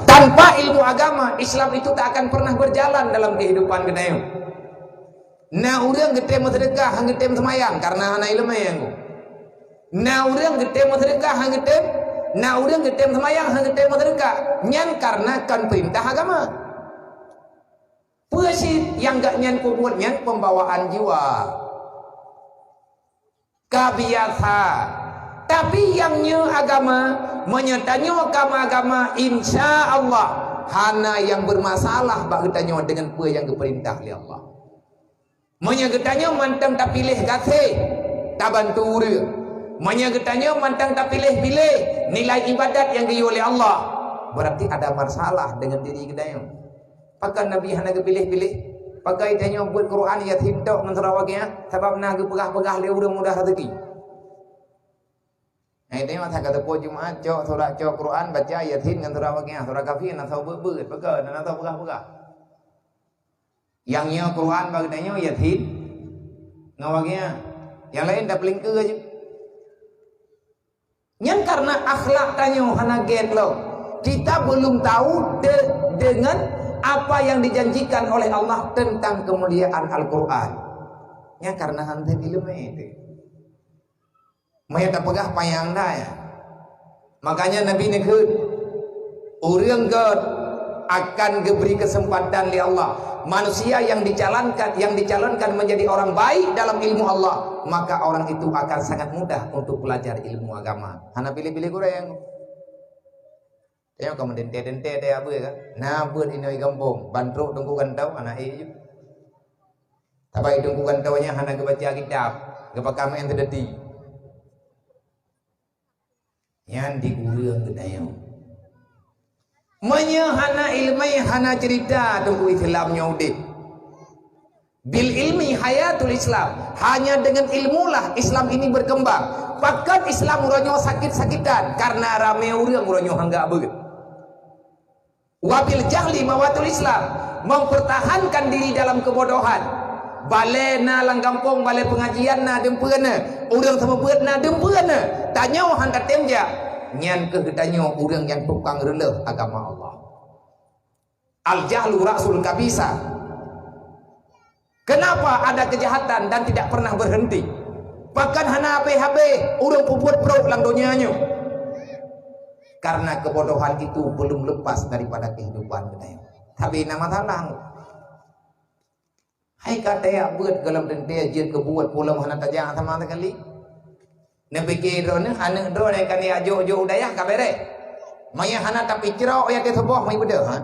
Tanpa ilmu agama, Islam itu tak akan pernah berjalan dalam kehidupan kita. Nah, urang gede mau sedekah, hang gede semayang karena anak ilmu yang. Nah, urang gede mau sedekah, hang gede. Nah, urang gede semayang, hang gede mau sedekah. Nyan karena kan perintah agama. Puasit yang gak nyan kubut nyan pembawaan jiwa. Kabiasa. Tapi yang nyu agama, menyertanya agama insya Allah hana yang bermasalah bak kita dengan apa yang diperintah oleh Allah. Menyegetanya mantang tak pilih kasih tak bantu dia. Menyegetanya mantang tak pilih-pilih nilai ibadat yang diu oleh Allah. Berarti ada masalah dengan diri kita. Pakai Nabi hana pilih-pilih. Pakai tanya buat Quran ya tindak menterawaknya sebab nak pegah-pegah le urang mudah rezeki. Nah itu yang saya kata po Jumaat cok surah cok Quran baca yasin dengan terawaknya surah kafir atau berbet pakai dan atau pegah-pegah. Yang nya Quran bagiannya yasin ngawaknya. Yang lain dah pelingke aja. Yang karena akhlak tanya hana get lo. Kita belum tahu dengan apa yang dijanjikan oleh Allah tentang kemuliaan Al-Quran. Yang karena hantar ilmu itu. Maya tak pegah payang dah ya. Makanya Nabi nekut orang God akan diberi kesempatan oleh Allah. Manusia yang dicalonkan menjadi orang baik dalam ilmu Allah, maka orang itu akan sangat mudah untuk belajar ilmu agama. Hana pilih-pilih kurang. Tengok kamu dente dia apa kan? Nah buat ini kampung, bantruk tunggu kantau anak itu. Tapi tunggu kantaunya hana kebaca kitab, kepakam yang terdeti. Yang digurung kedayo. Menyahana ilmi hana cerita tunggu Islamnya udip. Bil ilmi hayatul Islam. Hanya dengan ilmulah Islam ini berkembang. Bahkan Islam uranyo sakit-sakitan karena rame urang uranyo hangga begitu. Wabil jahli mawatul Islam, mempertahankan diri dalam kebodohan. Balena lang kampung, balai pengajian na dempeuna, urang sama beut na dempeuna. Tanya hantar temja, nyan ke tanya urang yang tukang releh agama Allah. Al jahlu rasul kabisa. Kenapa ada kejahatan dan tidak pernah berhenti? Bahkan hana habis-habis urang pembuat pro lang donyanya. Karena kebodohan itu belum lepas daripada kehidupan kita. Tapi nama talang. Hai kata ya buat dalam dente jian kebuat pulau hana tajang sama sekali. Nepikir drone hana drone kan ya jo udayah kabere. Maya hana tapi cerau ya te sebuah mai beda ha.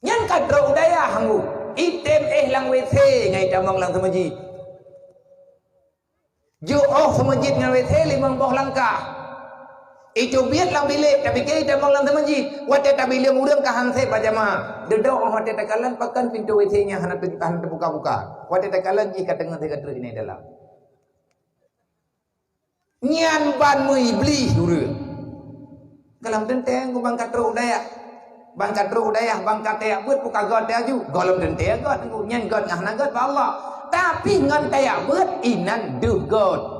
Nyan kadro udayah hangu. Item lang WC ngai tamang lang semajid. Jo semajid ngan WC 50 langkah. Itu biar lang bilik tapi kita mang lang masjid wate tak bilik urang ka hanse pajama dedok wate takalan pakan pintu WC-nya hana pintahan terbuka-buka wate takalan jika tengah tengah ini dalam nyan ban mu iblis urang kalam tenteng ku bangkat ro udaya bangkat ya buat buka god aju golom tenteng god nyan god ngahna god Allah tapi ngan taya buat inan duh god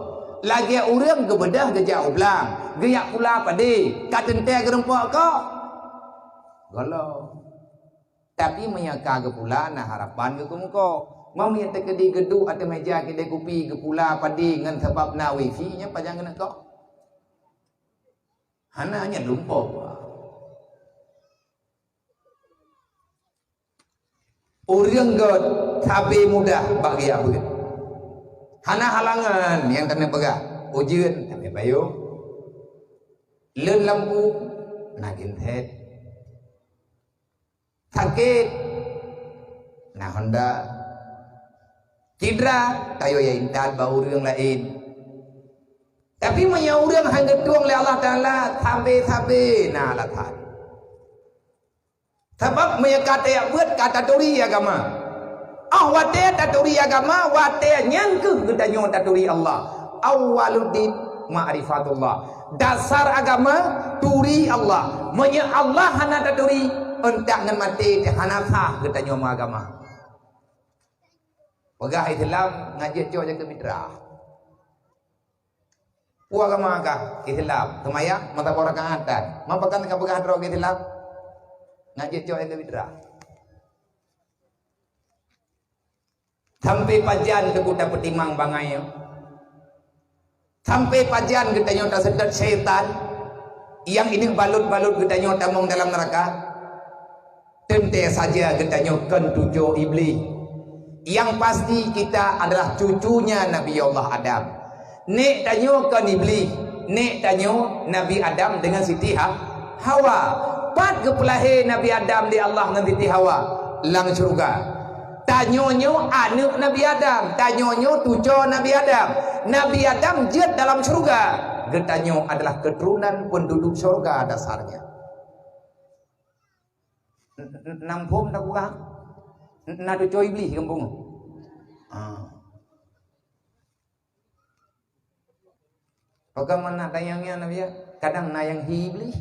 lagi urang gebedah gejauh belang geyak pula padi katente gerempok kau golo tapi menyaka ke pula nah harapan ke muko mau menyata ke di gedung atau meja kedai kopi ke pula padi ngan sebab na wifi nya panjang kena kau hanya lumpur urang god tapi mudah bagi apa hana halangan yang kena pegah ujian tapi bayu len lampu nagin head sakit nah Honda cedera tayo ya intan bau urang lain tapi manya urang hang getuang oleh Allah Taala sampai nah latan sebab maya kata ya buat kata turi agama wate taturi agama wate nyangke gedanyo taturi Allah awwaluddin ma'rifatullah dasar agama turi Allah menya Allah hana taturi entak ngan mati hana sah gedanyo agama pegah Islam ngaji cok jaga mitra Puak maka itilap temaya mata rakaat dan mapakan ka pegah dro itilap ngaji coy ke bidra sampai pajan ke kuda petimang bangayo sampai pajan kita nyota sedat syaitan yang ini balut-balut kita nyota mong dalam neraka tente saja kita nyokan tujuh iblis yang pasti kita adalah cucunya Nabi Allah Adam. Nek tanyo kan iblis, nek tanyo Nabi Adam dengan Siti Hawa. Pat kepelahe Nabi Adam di Allah dengan Siti Hawa lang surga. Tanyonyo anak Nabi Adam, tanyonyo tujuh Nabi Adam. Nabi Adam jet dalam surga. Getanyo adalah keturunan penduduk surga dasarnya. Nampum tak kurang. Nado coy iblis kampung. Bagaimana tayangnya Nabi ya? Kadang nayang iblis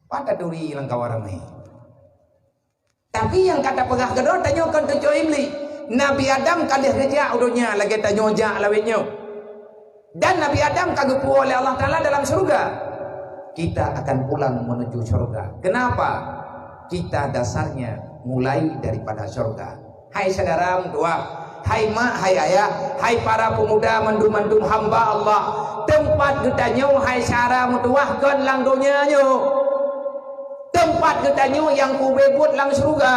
pada duri lang kawaramai. Tapi yang kata pegah kedua tanya kan tujuh iblis. Nabi Adam kadih kerja udunya lagi tanya jak lawitnya. Dan Nabi Adam kagupu oleh Allah Taala dalam surga. Kita akan pulang menuju surga. Kenapa? Kita dasarnya mulai daripada surga. Hai saudara dua, hai mak, hai ayah, hai para pemuda mandum-mandum hamba Allah. Tempat kita nyu hai syara mutuahkan lang dunia nyu. Tempat kita nyu yang ku bebut lang surga.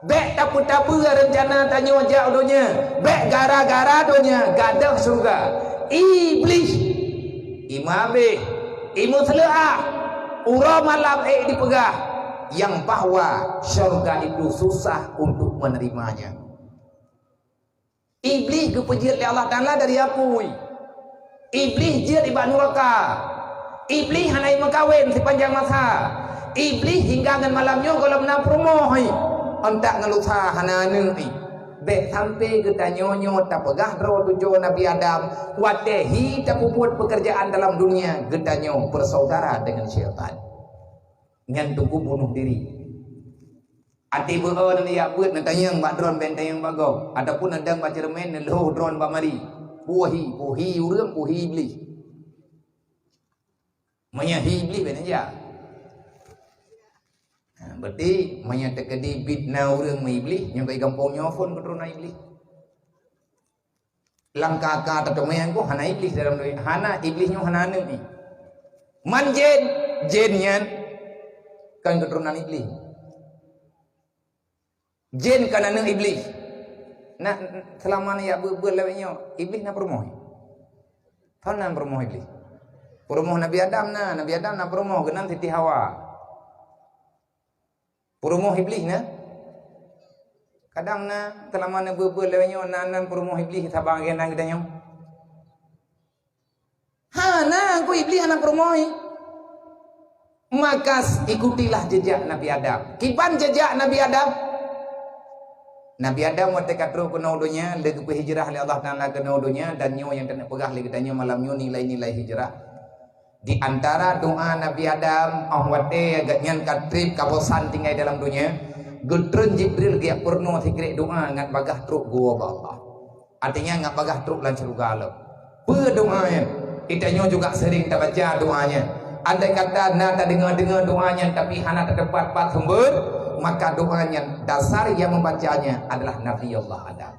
Bek tapu-tapu rencana tanyo jak dunia. Bek gara-gara dunia gadah surga. Iblis imabe imu selea ura malam dipegah yang bahwa surga itu susah untuk menerimanya. Iblis kepejir oleh Allah Taala dari apui. Iblis dia di neraka. Iblis hanai makawin sepanjang masa. Iblis hingga ngan malamnya kalau menang promohi. Ontak ngelusa hana nengi. Bek sampai kita nyonyo tak pegah ro tujuh Nabi Adam. Watehi tak puput pekerjaan dalam dunia. Kita nyo bersaudara dengan syaitan. Ngan tunggu bunuh diri. Ati beon ya buat natayang mbak drone bentayang bago. Adapun andang baca remen lo drone mbak mari. Puhi urang puhi iblis. Menyahi iblis ben aja. Berarti manya tekedi bidna urang mai iblis nyampai kampung nyofon keturunan iblis. Langkah ka tatomayan ko hana iblis dalam dunia. Hana iblisnya hana ni. Man jennya kan keturunan iblis. Jin kan anak iblis. Nah, selama ni ya berlewatnya iblis nak promoh. Tahu nak promoh iblis. Promoh Nabi Adam Nabi Adam nak promoh kenal Siti Hawa. Promoh iblis na. Kadang na selama ni berlewatnya nan promoh iblis sabang genang kita aku iblis anak promoh. Maka ikutilah jejak Nabi Adam. Kiban jejak Nabi Adam. Nabi Adam waktu katru kena udunya lagi hijrah oleh Allah Taala kena udunya dan nyo yang kena pegah lagi tanya malam nyo nilai-nilai hijrah. Di antara doa Nabi Adam ahwate agak nyan katrip kabosan tinggal dalam dunia. Gutren Jibril dia purno sikrik doa ngat bagah truk gua Allah. Artinya ngat bagah truk lan surga lo. Berdoanya. Kita nyo juga sering tak baca doanya. Andai kata na tak dengar doanya tapi hana tak dapat pat sumber. Maka doanya dasar yang membacanya adalah Nabi Allah Adam.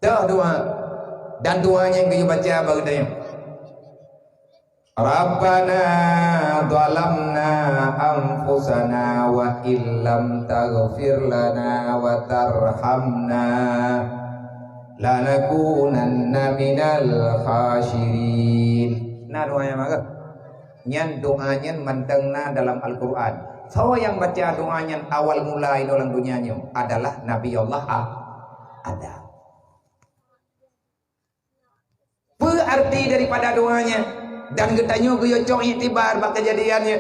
Dah doa dan doanya yang kita baca bagainya. Rabbana zalamna anfusana wa illam taghfir lana wa tarhamna lanakunanna minal khasirin. Nah doanya maka nyan doanya mantengna dalam Al-Qur'an. So yang baca doanya awal mulai dalam dunianya adalah Nabi Allah Adam. Berarti daripada doanya dan getanya guyocok itibar bak kejadiannya.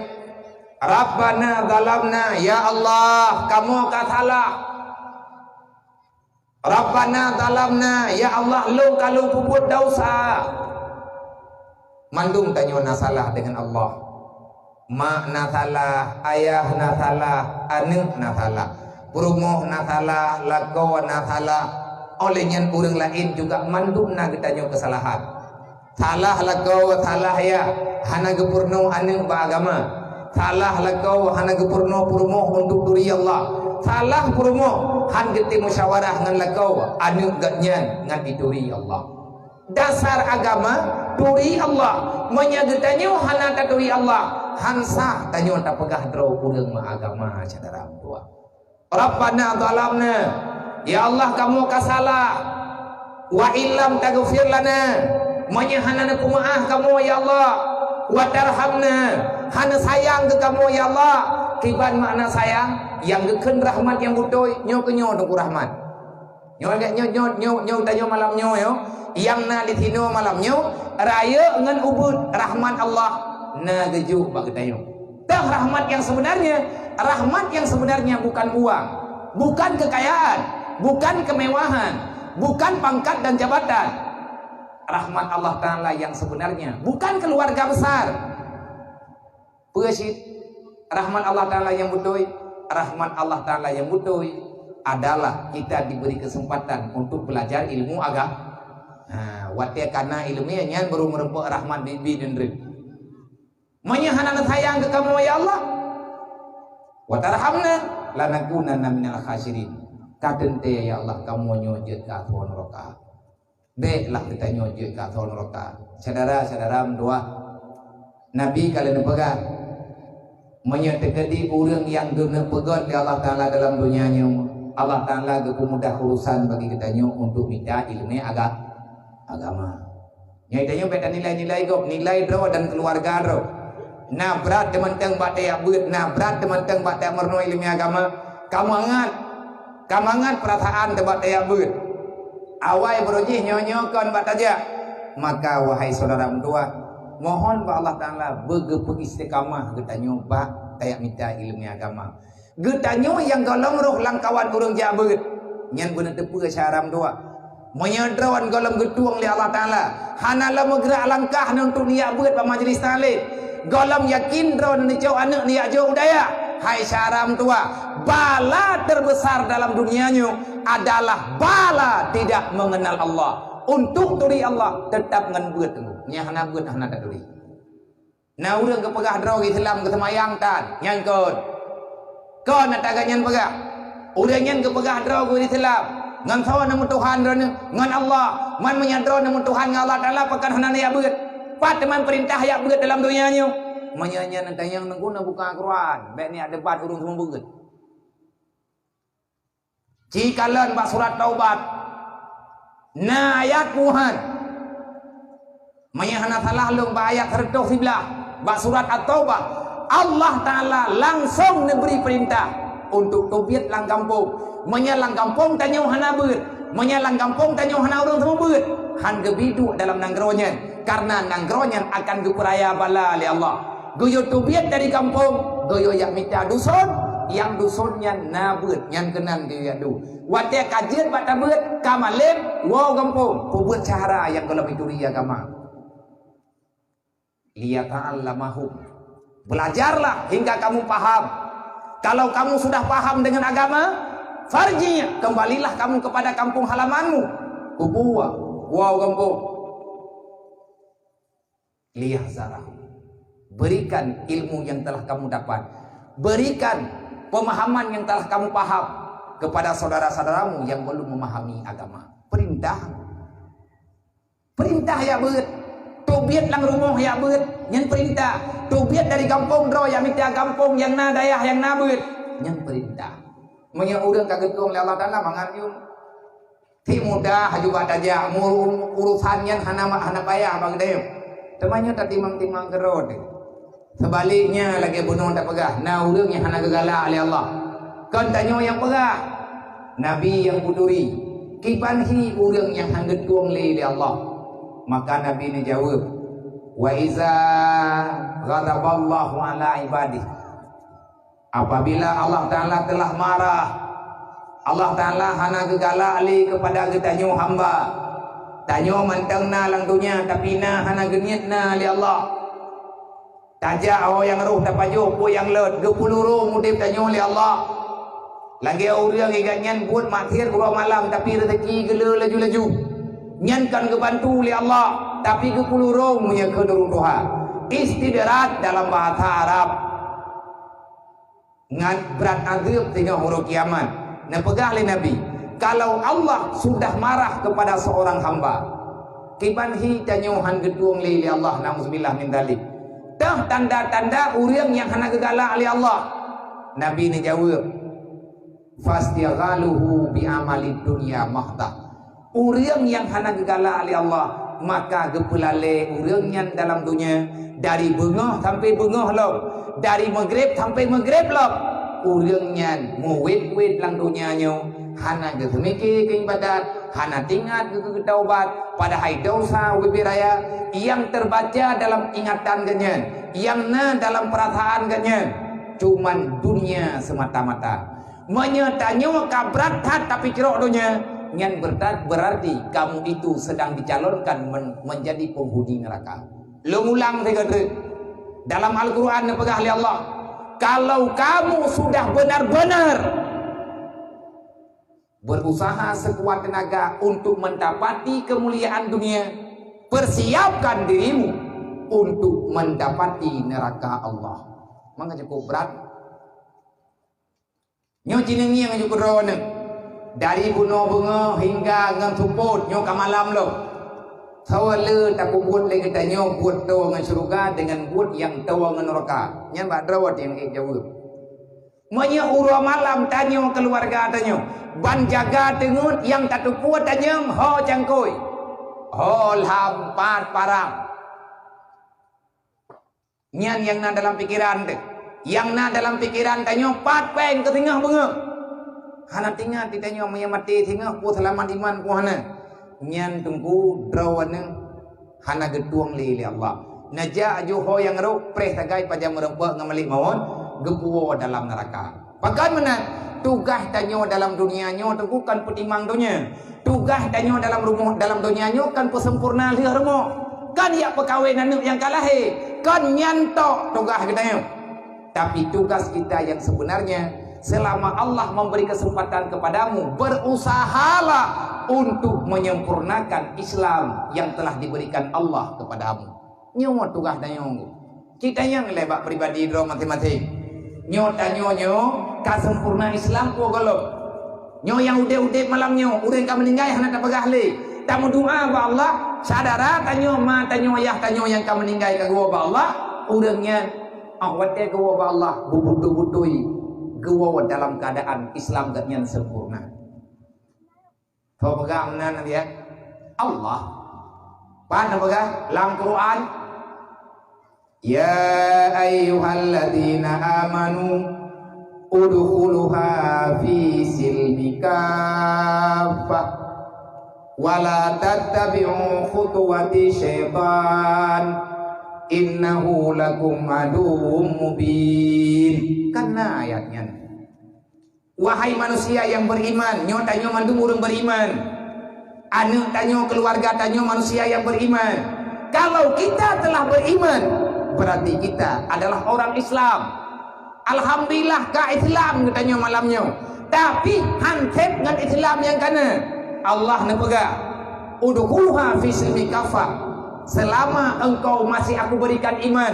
Rabbana zalamna ya Allah kamu ka salah. Rabbana zalamna ya Allah lu kalau puput dosa. Mandum tanya na salah dengan Allah. Mak na salah, ayah na salah, anak na salah, perumoh na salah, lakau na salah. Olehnya orang lain juga mandum na kita kesalahan. Salah lah kau, salah ya hana gepurno anu beragama. Salah lah kau hana gepurno purmo untuk turi Allah. Salah purmo han geti musyawarah ngan lakau anu gatnyan ngan dituri Allah. Dasar agama turi Allah. Monya getanyo hana taturi Allah. Hansa tanyo tak pegah draw urang mah agama saudara tua. Rabbana zalamna. Ya Allah kamu kasalah. Wa illam taghfir lana. Monya hana kumaah kamu ya Allah. Wa tarhamna. Hana sayang ke kamu ya Allah. Kiban makna sayang yang geken rahmat yang butoy nyo ke nyo tunggu rahmat. Nyo tanyo malam nyo yo. Yang na litino malam nyo raya ngan ubud rahmat Allah na geju bagi tanyo. Tah rahmat yang sebenarnya bukan uang, bukan kekayaan, bukan kemewahan, bukan pangkat dan jabatan. Rahmat Allah Ta'ala yang sebenarnya bukan keluarga besar. Puasit rahmat Allah Ta'ala yang butuh. Rahmat Allah Ta'ala yang butuh adalah kita diberi kesempatan untuk belajar ilmu agama. Watia karena ilmunya nyan baru merempuk rahmat bibi dan rin. Menyahanan sayang ke kamu ya Allah. Watarhamna lanakunanna minal khasirin. Kadente ya Allah kamu nyojit ka thon roka. Baiklah kita nyojit ka thon roka. Saudara-saudara doa Nabi kalian pegang menyetekadi orang yang guna pegot di Allah Ta'ala dalam dunianya. Allah Ta'ala kemudah urusan bagi kita untuk minta ilmu agama. Nyatanya beda nilai-nilai gop, nilai draw dan keluarga draw. Nah berat teman-teman batai abut, nah berat teman-teman batai merno ilmu agama. Kamu angat perasaan batai abut. Awai berujih nyonyokan bataja. Maka wahai saudara mendua, mohon ba Allah Ta'ala begepuk istiqamah kita nyoba tayak minta ilmu agama. Getanyo yang golong roh langkawan urang jabut. Nyan bener tepu syaram doa. Menyedrawan golong getuang li Allah Ta'ala. Hanalah megera langkah untuk niat buat pa majlis talib. Golong yakin drawan ni jauh anak ni jauh daya. Hai syaram tua, bala terbesar dalam dunianya adalah bala tidak mengenal Allah. Untuk turi Allah tetap ngan buat tunggu. Nya hana buat hana tak turi. Nah urang kepegah draw Islam kesemayang tan nyangkut. Kau nak tagak nyan pegah. Urang nyan kepegah draw Islam. Ngan sawan nama Tuhan ngan Allah. Man menyadar nama Tuhan Allah Ta'ala pakan hana ya buat. Pat teman perintah ya buat dalam dunianya. Menyanyi nanti yang nenguna buka Al-Quran. Baik ni ada debat urung semua buat. Jikalan bak surat taubat. Na ayat Tuhan. Menyahana salah lung bak ayat tertuh sebelah. Bak surat At-Taubah. Allah Ta'ala langsung memberi perintah. Untuk tobiat lang kampung. Menyalang kampung tanya hana ber. Menyalang kampung tanya hana orang semua ber. Han gebidu dalam nanggronya. Karena nanggronya akan geperaya bala oleh Allah. Goyo tobiat dari kampung. Goyo yang minta dusun. Yang dusunnya nabut. Yang kenang dia du. Watia kajian bata ber. Kamalem. Wow kampung. Pembuat cara yang kalau itu dia agama. Lihat ta'allamahum. Belajarlah hingga kamu paham. Kalau kamu sudah paham dengan agama, farjinya kembalilah kamu kepada kampung halamanmu. Kubuwa, wow kampung. Lihat zarah. Berikan ilmu yang telah kamu dapat. Berikan pemahaman yang telah kamu paham kepada saudara-saudaramu yang belum memahami agama. Perintah. Perintah ya ber. Tobiat lang rumah ya ber. Yang perintah. Tobiat dari kampung draw yang minta kampung yang na dayah yang na ber. Yang perintah. Menya urang kagetong Allah Ta'ala mangan yung ti mudah juga aja urusannya hana payah bang dayo. Temannya tak timang-timang gerod. Sebaliknya lagi bunuh tak pegah. Nah urangnya hana gegala oleh Allah. Kan tanyo yang pegah. Nabi yang buduri. Kibanhi urang yang hanggetuang li Allah. Maka Nabi ni jawab, wa iza ghadaballahu ala ibadih. Apabila Allah Ta'ala telah marah, Allah Ta'ala hana gegala ali kepada getanyo hamba. Tanyo mantang na lang dunia, tapi na hana geniat na li Allah. Tajak oh yang roh tapajo po yang lot, gepuluro mudip tanyo li Allah. Lagi orang iganyan buat makhir gua malam, tapi rezeki gele laju-laju. Nyankan kebantu oleh Allah. tapi ke kulurung punya kedurung-duha. Istidrat dalam bahasa Arab ngan berat azab tengah huruf kiamat. Nah pegah oleh Nabi, kalau Allah sudah marah kepada seorang hamba, kibanhi tanyuhan getuang li Allah, nauzubillah min dzalik. Tah tanda-tanda urang yang hana gegala oleh Allah. Nabi ni jawab, fastighaluhu bi amali dunya mahta. Urang yang hana gegala oleh Allah, maka gepelale urangnya dalam dunia dari bengah sampai bengah lo, dari maghrib sampai maghrib lo. Urangnya muwit-wit lang dunianya hana gemikir ke ibadat, hana tingat ke taubat, padahal dosa wibiraya yang terbaca dalam ingatan ganyan, yang dalam perasaan ganyan cuman dunia semata-mata. Menyatanya kabrat tapi cerok dunia yang berarti kamu itu sedang dicalonkan menjadi penghuni neraka. Lo ulang tiga dalam Al-Quran pegah oleh Allah, kalau kamu sudah benar-benar berusaha sekuat tenaga untuk mendapati kemuliaan dunia, persiapkan dirimu untuk mendapati neraka Allah. Maka cukup berat. Nyo jinengi yang cukup rono. Dari bunuh bunga hingga ngan tuput nyo ke malam lo. Sawale tak buat lagi kita nyo buat tawa ngan surga dengan buat yang tawa ngan neraka. Nyan bak drawat yang jawab. Monya ura malam tanyo keluarga tanyo. Ban jaga tengut yang tak kuat tanyo ho cangkoi. Ho lampat parang. Nyan yang na dalam pikiran dek. Yang na dalam pikiran tanyo pat peng ke tengah bunga. Hana tinggal di tanyo mati tengah ku selamat iman ku hana. Nyan tunggu drawana hana getuang li Allah. Naja ajuho yang ro preh tagai pajam merempa ngamalik mawon gepuo dalam neraka. Bagaimana tugas tanyo dalam dunianyo tunggu kan petimang dunia. Tugas tanyo dalam rumah dalam dunianyo kan pesempurna liar rumah. Kan ya perkahwinan yang kalah kan nyantok tugas kita. Tapi tugas kita yang sebenarnya, selama Allah memberi kesempatan kepadamu, berusahalah untuk menyempurnakan Islam yang telah diberikan Allah kepadamu. Nyo tugas danyo. Kita yang lebak pribadi dro mati-mati. Nyo tanyo nyo ka sempurna Islam ko galo. Nyo yang ude-ude malam nyo, urang ka meninggal hana tak pegah le. Tamu doa ba Allah, sadara tanyo ma tanyo ayah tanyo yang ka meninggal ka gua ba Allah, urangnya awatnya gua ba Allah bubudu-budui gua dalam keadaan Islam gatnya sempurna. Kau pegang mana nanti ya? Allah. Pan pegang dalam Quran. Ya ayyuhalladzina amanu udkhuluha fi silmi kaffah wala tattabi'u khutuwati syaitan innahu lakum aduwwum mubin. Karena ayatnya, wahai manusia yang beriman, nyo tanyo mandung urang beriman, anu tanyo keluarga tanyo manusia yang beriman. Kalau kita telah beriman, berarti kita adalah orang Islam. Alhamdulillah ka Islam katanya malamnya. Tapi hansep dengan Islam yang kana Allah nepega udkhuluha fi silmi kafah. Selama engkau masih aku berikan iman,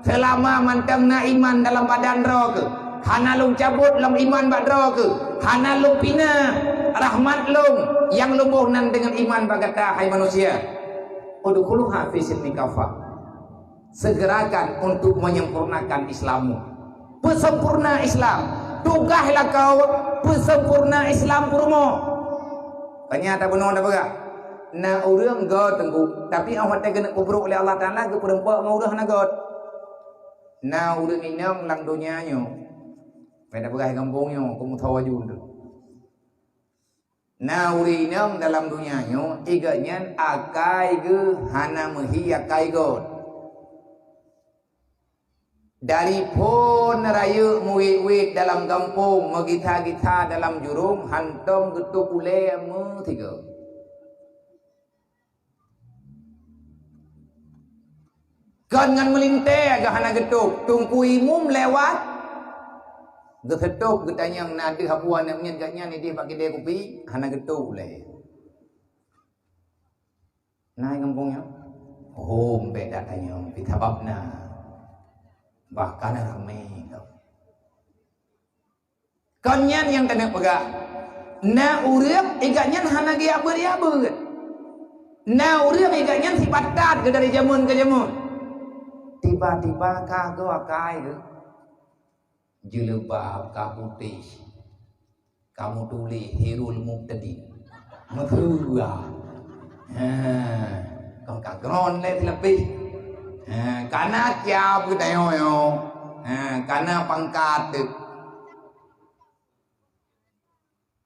selama mantangna iman dalam badan roh ke, hana lung cabut dalam iman bak roh ke, hana lung pina rahmat lung yang lumbuh nan dengan iman bagata hai manusia. Udkhuluha fi silmi kafah. Segerakan untuk menyempurnakan Islammu. Pesempurna Islam. Tugaslah kau pesempurna Islam kurmo. Ternyata benar dah berah. Na urang god tengku, tapi awak tak kena kubruk oleh Allah Taala ke perempuan mau urang na god. Na urang inam lang dunianyo. Pada berah kampungnya, kamu tahu ajun tu. Na urang inam dalam dunianyo, iganya akai ke hana mehi akai god. Dari pun raya muwit-wit dalam kampung, megita-gita dalam jurung, hantam getuk ule tiga. Kan ngan melintai agak hana getuk, tungku imum lewat, getuk getanyang nadi hapuan yang nyen gatnya ni dia pakai dia kopi, hana getuk ule. Nah kampungnya. beda tanya pitababna bahkan ramai kau. Konyan yang kena pegak. Na urang iganyan hana ge abeur-abeur. Na urang iganyan si patat ke dari jamun ke jamun. Tiba-tiba kagak akai ke. Jilbab ka putih. Kamu tulis Hirul Muqtadi. Mathua. Còn cả gron lên thì là pi. Kana chao cái tay yo. Kana pangkat tu.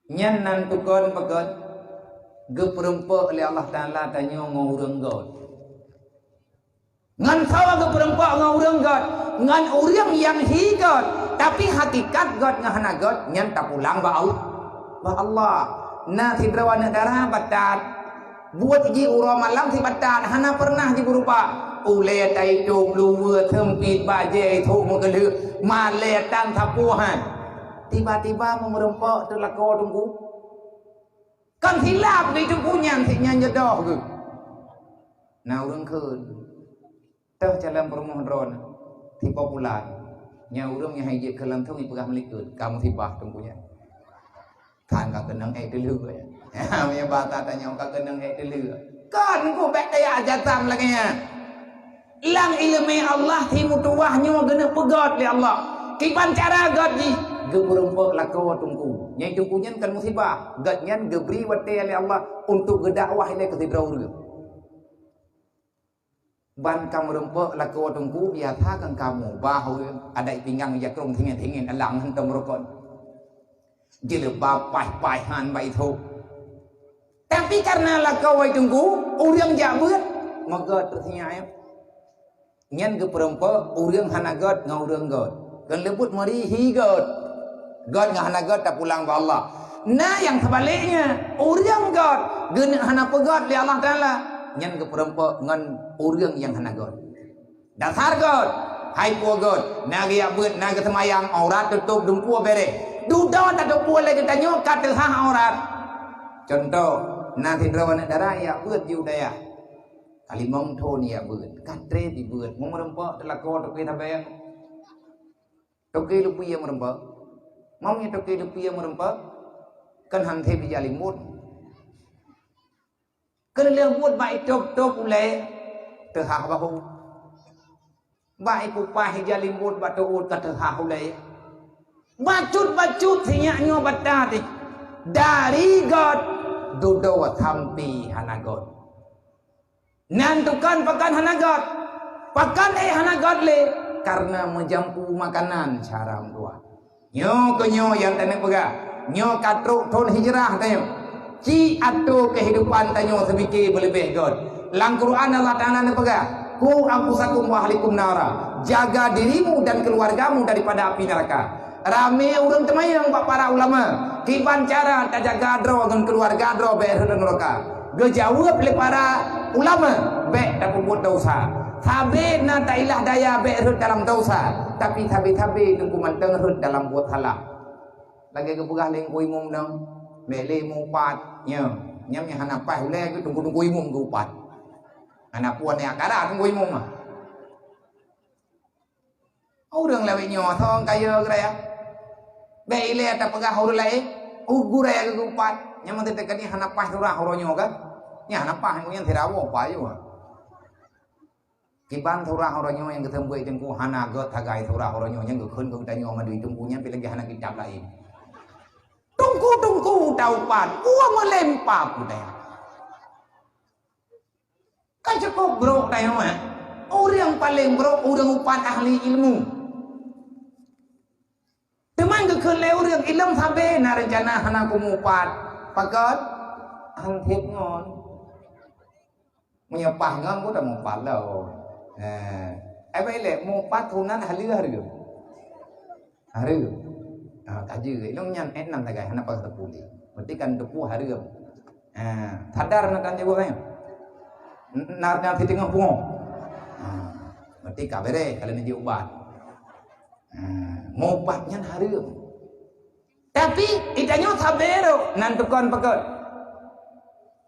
Nyanan tukon pagot. Geperempak oleh Allah Ta'ala tanya ngurang god. Ngan sawa geperempak ngurang god. Ngan urang yang higot. Tapi hakikat god ngahana god. Nyan tak pulang ba Allah. Nah si berawan darah batat. Buat ji urang malam si batat. Hana pernah di berupa. Ule tai dom luwe thempit baje thu mengelu. Male tang tapuhan. Tiba-tiba memerempak terlakor tunggu. Kan hilap di tunggu nyan si nyan jedoh ke. Nah urang keun. Tah jalan permohonan ti popular. Nya urang nya haije kelam thong ipegah melikeun. Kamu tibah tunggunya. Kan ka kenang dulu ya. Ya bata tanya ka kenang dulu. Kan ku bek daya ajatan lagi ya. Lang ilmu Allah ti mutuah nyo gena pegot li Allah. Kipan cara god ji geberempak lako tungku. Nyai tungkunya kan musibah. Gadnya geberi wate oleh Allah untuk gedakwah ile ke tibrau. Ban kamu rempok lako tungku biasa kan kamu bahu ada pinggang ya krong thingin alang hentam rokon. Jilbab pai-paihan bai thu. Tapi karena lako wai tungku urang jabut magot tersinya. Nyan geperempak urang hanagot ngaurang god. Kan lebut mari higot. God ngahana God tak pulang ke Allah. Nah yang sebaliknya urang God geuneuk hana pegot li Allah Taala. Nyan geperempak ngan urang yang hana God. Dasar God, hai puo God, nage abeut nage semayang aurat tutup dumpu bere. Duda tak dumpu lagi tanyo katel hah aurat. Contoh, nanti drawana darah ya beut ju daya. Kalimong thon ya beut, katre di beut, mau merempak telako toke tabeng. Toke lupi yang merempak. Maunya toke lupi yang merempak. Kan hante bijalimut. Kan lembut baik tok ulai terhah bahu. Baik pupah hijalimut batu ut ke terhah ulai. Bacut sinyaknya batati. Dari God dudo thampi hanagot. Nantukan pakan hanagot. Pakan hanagot le karena menjampu makanan caram dua. Nyo yang tanah pegah. Nyo katruk ton hijrah tayo. Ci atu kehidupan tanyo sebiki berlebih God. Lang Quran Allah Ta'ala pegah. Ku anfusakum wa ahlikum nara. Jaga dirimu dan keluargamu daripada api neraka. Rame urang temayang pak para ulama. Kiban cara tak jaga dro dengan keluarga dro be neraka. Gejawab oleh para ulama be tak buat dosa. Tabe na ta ilah daya be dalam dosa. Tapi tabe tunggu manteng dalam buat halak. Lagi kebugah leng kui mum dong. Mele mu pat nya. Nyam nya hanapai le ku tunggu kui mum ku pat. Anak puan ya kada tunggu mum mah. Urang lewe nyo thong kaya graya. Be ile ta pegah hur lai. Ugur ya ku pat. Nyam te tekani hanapai surah horonyo ka. Nya hanapai mu yang tirawo pa yo. Kiban thurah horonyo yang ketemu tengku hana got tagai thurah horonyo yang gekun ku tanyo ma duit tungkunya pilih hana kitab lain. Tungku tau pat, gua melempar udah. Kan cukup bro tayo mah. Orang paling bro orang upat ahli ilmu. Teman gekun le orang ilmu sabe na rencana hana kumupat. Pakat hantip ngon. Menyepah ngon ku dah mupat lau. Ai lệ mô phát thu nan halư haru. Haru. Kaji long nyan enam tagai hana pas tepuli. Berarti kan tepu haru. Sadar nak kan jago kan. Nar di tengah pungo. Berarti kabere kalian jadi ubat. Mau ubatnya haru. Tapi itanyo sabero nan tukon pakot.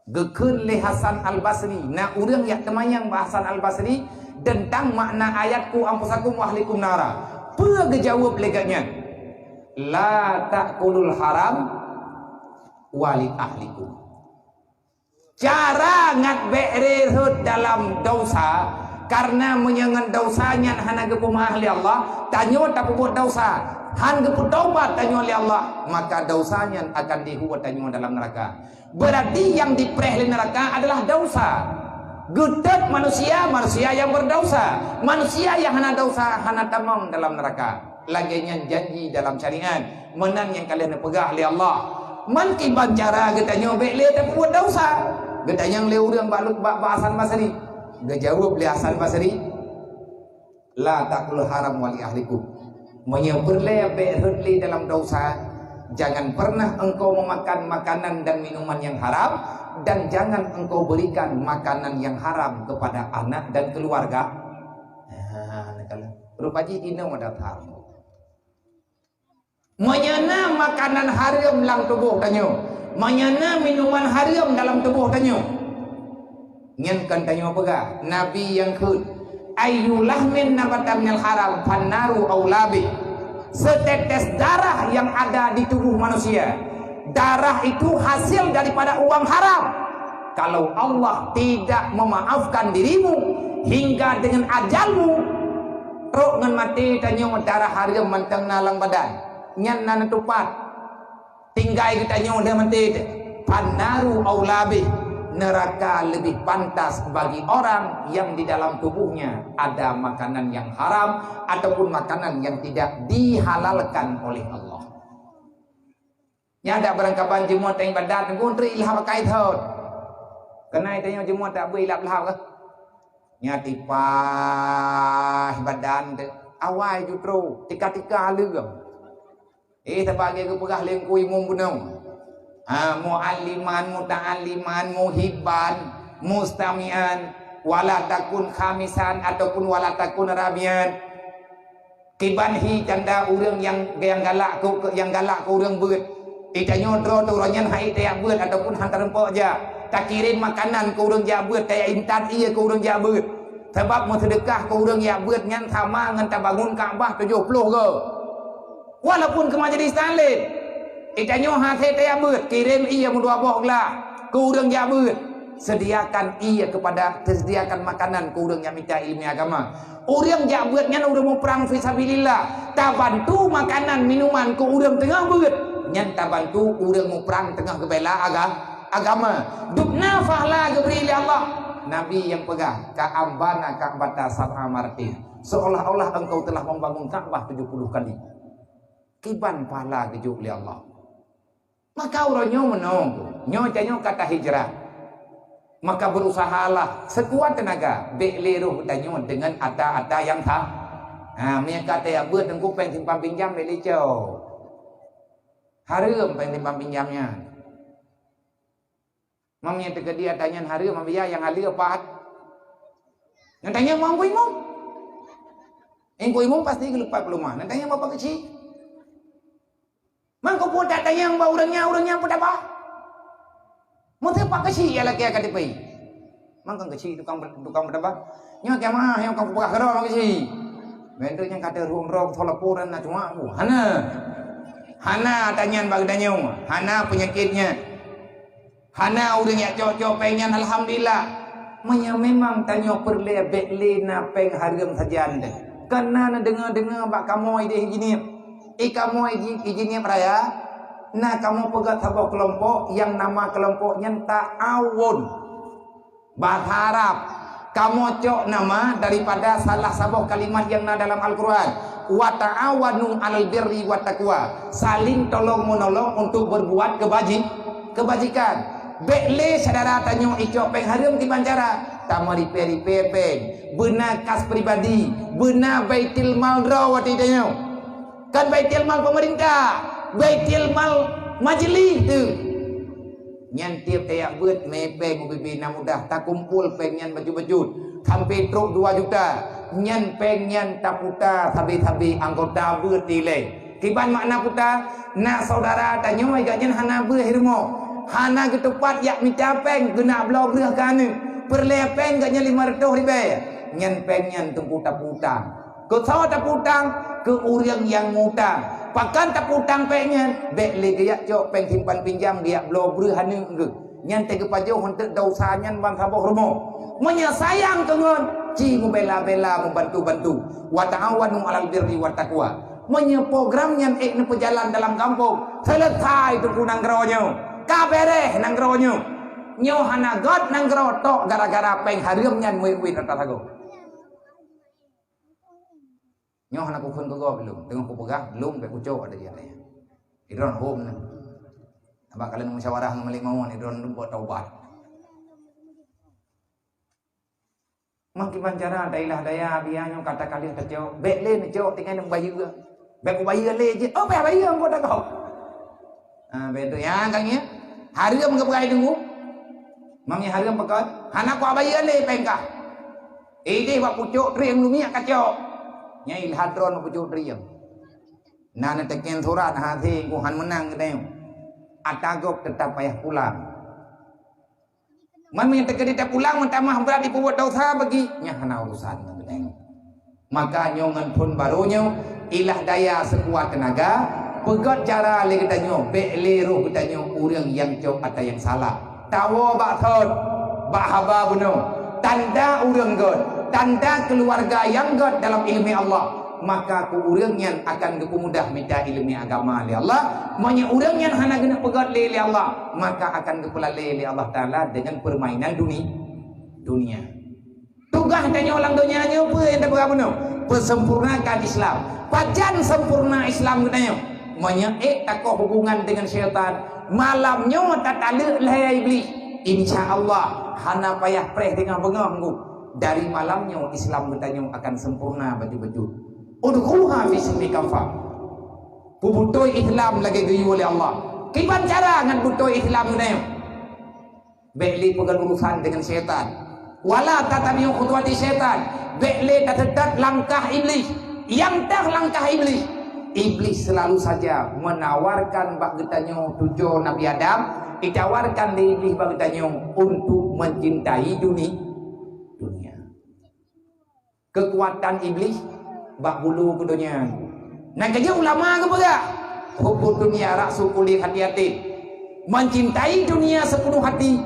Gekun le Hasan Al-Basri. Nah urang yang temayang Hasan Al-Basri tentang makna ayatku ampusakum wa ahlikum nara. Jawab leganya. La ta'kulul haram wali ahlikum. Cara ngat be'rehut dalam dosa karena menyangan dosanya hana gepum ahli Allah tanyo tak buat dosa han geput taubat tanyo oleh Allah maka dosanya akan dihuat tanyo dalam neraka. Berarti yang dipereh neraka adalah dosa. Gutet manusia yang berdosa, manusia yang hana dosa hana tamam dalam neraka. Laginya janji dalam syariat menang yang kalian pegang oleh Allah. Man kiban cara getanyo be'le tak buat dosa. Gedanyang le urang baluk Hasan Basri. Gejawab le Hasan Basri. La taqul haram wali ahlikum. Menyeberle be'hudli dalam dosa. Jangan pernah engkau memakan makanan dan minuman yang haram dan jangan engkau berikan makanan yang haram kepada anak dan keluarga. Rupanya ini ada haram. Menyana makanan haram dalam tubuh tanyo. Menyana minuman haram dalam tubuh tanyo. Nyankan tanyo pega. Nabi yang khut. Ayyulah min nabata minal haram fannaru aulabi. Setetes darah yang ada di tubuh manusia, darah itu hasil daripada uang haram. Kalau Allah tidak memaafkan dirimu hingga dengan ajalmu, rok ngan mati tanyo darah haram manteng nalang badan nyan nan tupat tinggai kita nyo dah mati panaru aulabi. Neraka lebih pantas bagi orang yang di dalam tubuhnya ada makanan yang haram ataupun makanan yang tidak dihalalkan oleh Allah. Nya ada berangkapan jemua teng badan pun tri ilham pakai thot. Kenai tanya jemua tak boleh ilap lah ke? Nya tipah badan awai jutru tika-tika leum. Tabagi ke pegah lengkui mum bunau. Mu'alliman, muta'alliman, muhibban, mustamian, wala takun khamisan ataupun wala takun rabian. Kibanhi tanda urang yang galak ke urang beut. Itanyo tro turanyan hai tayak beut ataupun hantar empok aja. Tak kirim makanan ke urang ja beut tayak intan iya ke urang ja beut. Sebab mau sedekah ke urang ja beut nyan sama ngan bangun Kaabah 70 ke. Walaupun ke majlis taklim itanyo hati tayak beut kirim ia mudua boh lah ke urang ja beut. Sediakan ia sediakan makanan ke urang yang minta ilmu agama. Urang ja beut nyan urang mau perang fisabilillah. Ta bantu makanan minuman ke urang tengah beut. Nyan ta bantu urang mau perang tengah kebela agama. Dukna fahla gebri Allah. Nabi yang pegang ka'ambana ka'bata sab'a marti. Seolah-olah engkau telah membangun Ka'bah 70 kali. Kiban pahala kejuk oleh Allah. Maka uronyo menong, nyo canyo kata hijrah. Maka berusahalah sekuat tenaga bekleruh tanyo dengan ata-ata yang tak. Mia kata ya beut engkau peng timpang pinjam beli jauh. Harum peng timpang pinjamnya. Mamnya teka dia tanya harum mamia yang ali apa? Yang tanya mau imum. Engkau imum pasti gelupa pelumah. Yang tanya bapak kecil. Mangko pun tak tanya yang urangnya pun apa? Mau tepak kecil ya laki akan dipai. Mangko kecil tukang berdebat. Nyo kiamah yang kamu buka kerong kecil. Benda yang kata ruang-ruang tolapuran na cuma Hana tanyaan bagi danyo. Hana penyakitnya. Hana urang yang cocok pengen alhamdulillah. Memang tanyo perle bekle na peng hargam saja anda. Karena dengar-dengar bak kamu ide gini. Kamu izinnya raya. Nah kamu pegang sebuah kelompok yang nama kelompoknya ta'awun. Bahasa Arab. Kamu cok nama daripada salah sebuah kalimat yang ada dalam Al-Quran. Wa ta'awanu 'alal birri wat taqwa. Saling tolong menolong untuk berbuat kebajikan. Bekle saudara tanyo icok peng harum di bancara. Tamari peri peng. Benar kas pribadi. Benar baitil mal rawati tanyo. Kan baitil mal pemerintah, baitil mal majlis tu. Nyan tiap tayak beut mepeng ubi mudah tak kumpul pengen baju-baju. Sampai truk 2 juta. Nyan pengen tak puta sabi-sabi anggota beut dileh. Kiban makna puta nak saudara tanya mai gajen hana beut hirmo. hana ketupat yak minta peng kena belau berah kana perle peng gaknya 500 ribu nyen peng nyen tunggu taputang ke saw taputang ke urang yang ngutang pakan taputang peng nyen bek le gayak cok peng simpan pinjam gayak belau berah hana ge nyen te ke pajo honte dosa nyen bang saboh rumo menyayang tengon ci membela-bela membantu-bantu wa ta'awanu 'alal birri wat taqwa menyeprogramnya ne pejalan dalam kampung selesai tu nanggronyo kabereh nanggronyo nyo hana god nanggro tok gara-gara peng hareum nyan muit-muit rata sago nyo hana ku khun go belum tengok ku pegah belum pe kucok ada dia ya idron home na abak kalian musyawarah ngalik mau idron buat taubat makin cara dailah daya bianyo kata kalian kecok bek le ne cok tinggal nang bayu bek ku bayu le je oh bek bayu ko dak kau bedo ya kangnya hareum ke pegai tunggu mamnya hareum pekat hana ku bayu le pengkah ide wa pucuk riang lumia kacok nyai hadron pucuk riang nana teken surat hati ku han menang kedai atagok tetap payah pulang mami teken dia pulang mentamah berat dibuat dosa bagi nya hana urusan kedai maka nyongan pun barunya ilah daya sekuat tenaga pegat cara le ketanyo bek le roh ketanyo urang yang cok atau yang salah tawo bak thot bak haba buno tanda urang god tanda keluarga yang god dalam ilmu Allah maka ku urang yang akan mudah minta ilmu agama li Allah monya urang yang hana guna pegat li Allah maka akan kepelale li Allah taala dengan permainan dunia tugas tanya orang dunia nya apa yang tak berapa persempurnakan Islam pajan sempurna Islam katanya monya takoh hubungan dengan syaitan malamnya tatale lah iblis insyaallah hana payah preh dengan bengong dari malamnya Islam katanya akan sempurna baju-baju udkhulha fi silmi kafa pubutoi Islam lagi gayu oleh Allah kiban cara ngan butoi Islam katanya beli pegang urusan dengan syaitan wala tatabiu khutuwati syaitan beli tatat langkah iblis yang dah langkah iblis iblis selalu saja menawarkan bak getanyo tujuh Nabi Adam ditawarkan di iblis bak getanyo untuk mencintai dunia kekuatan iblis bak bulu ke dunia nak kerja ulama ke apa hubbud dunia ra'su kulli hati-hati mencintai dunia sepenuh hati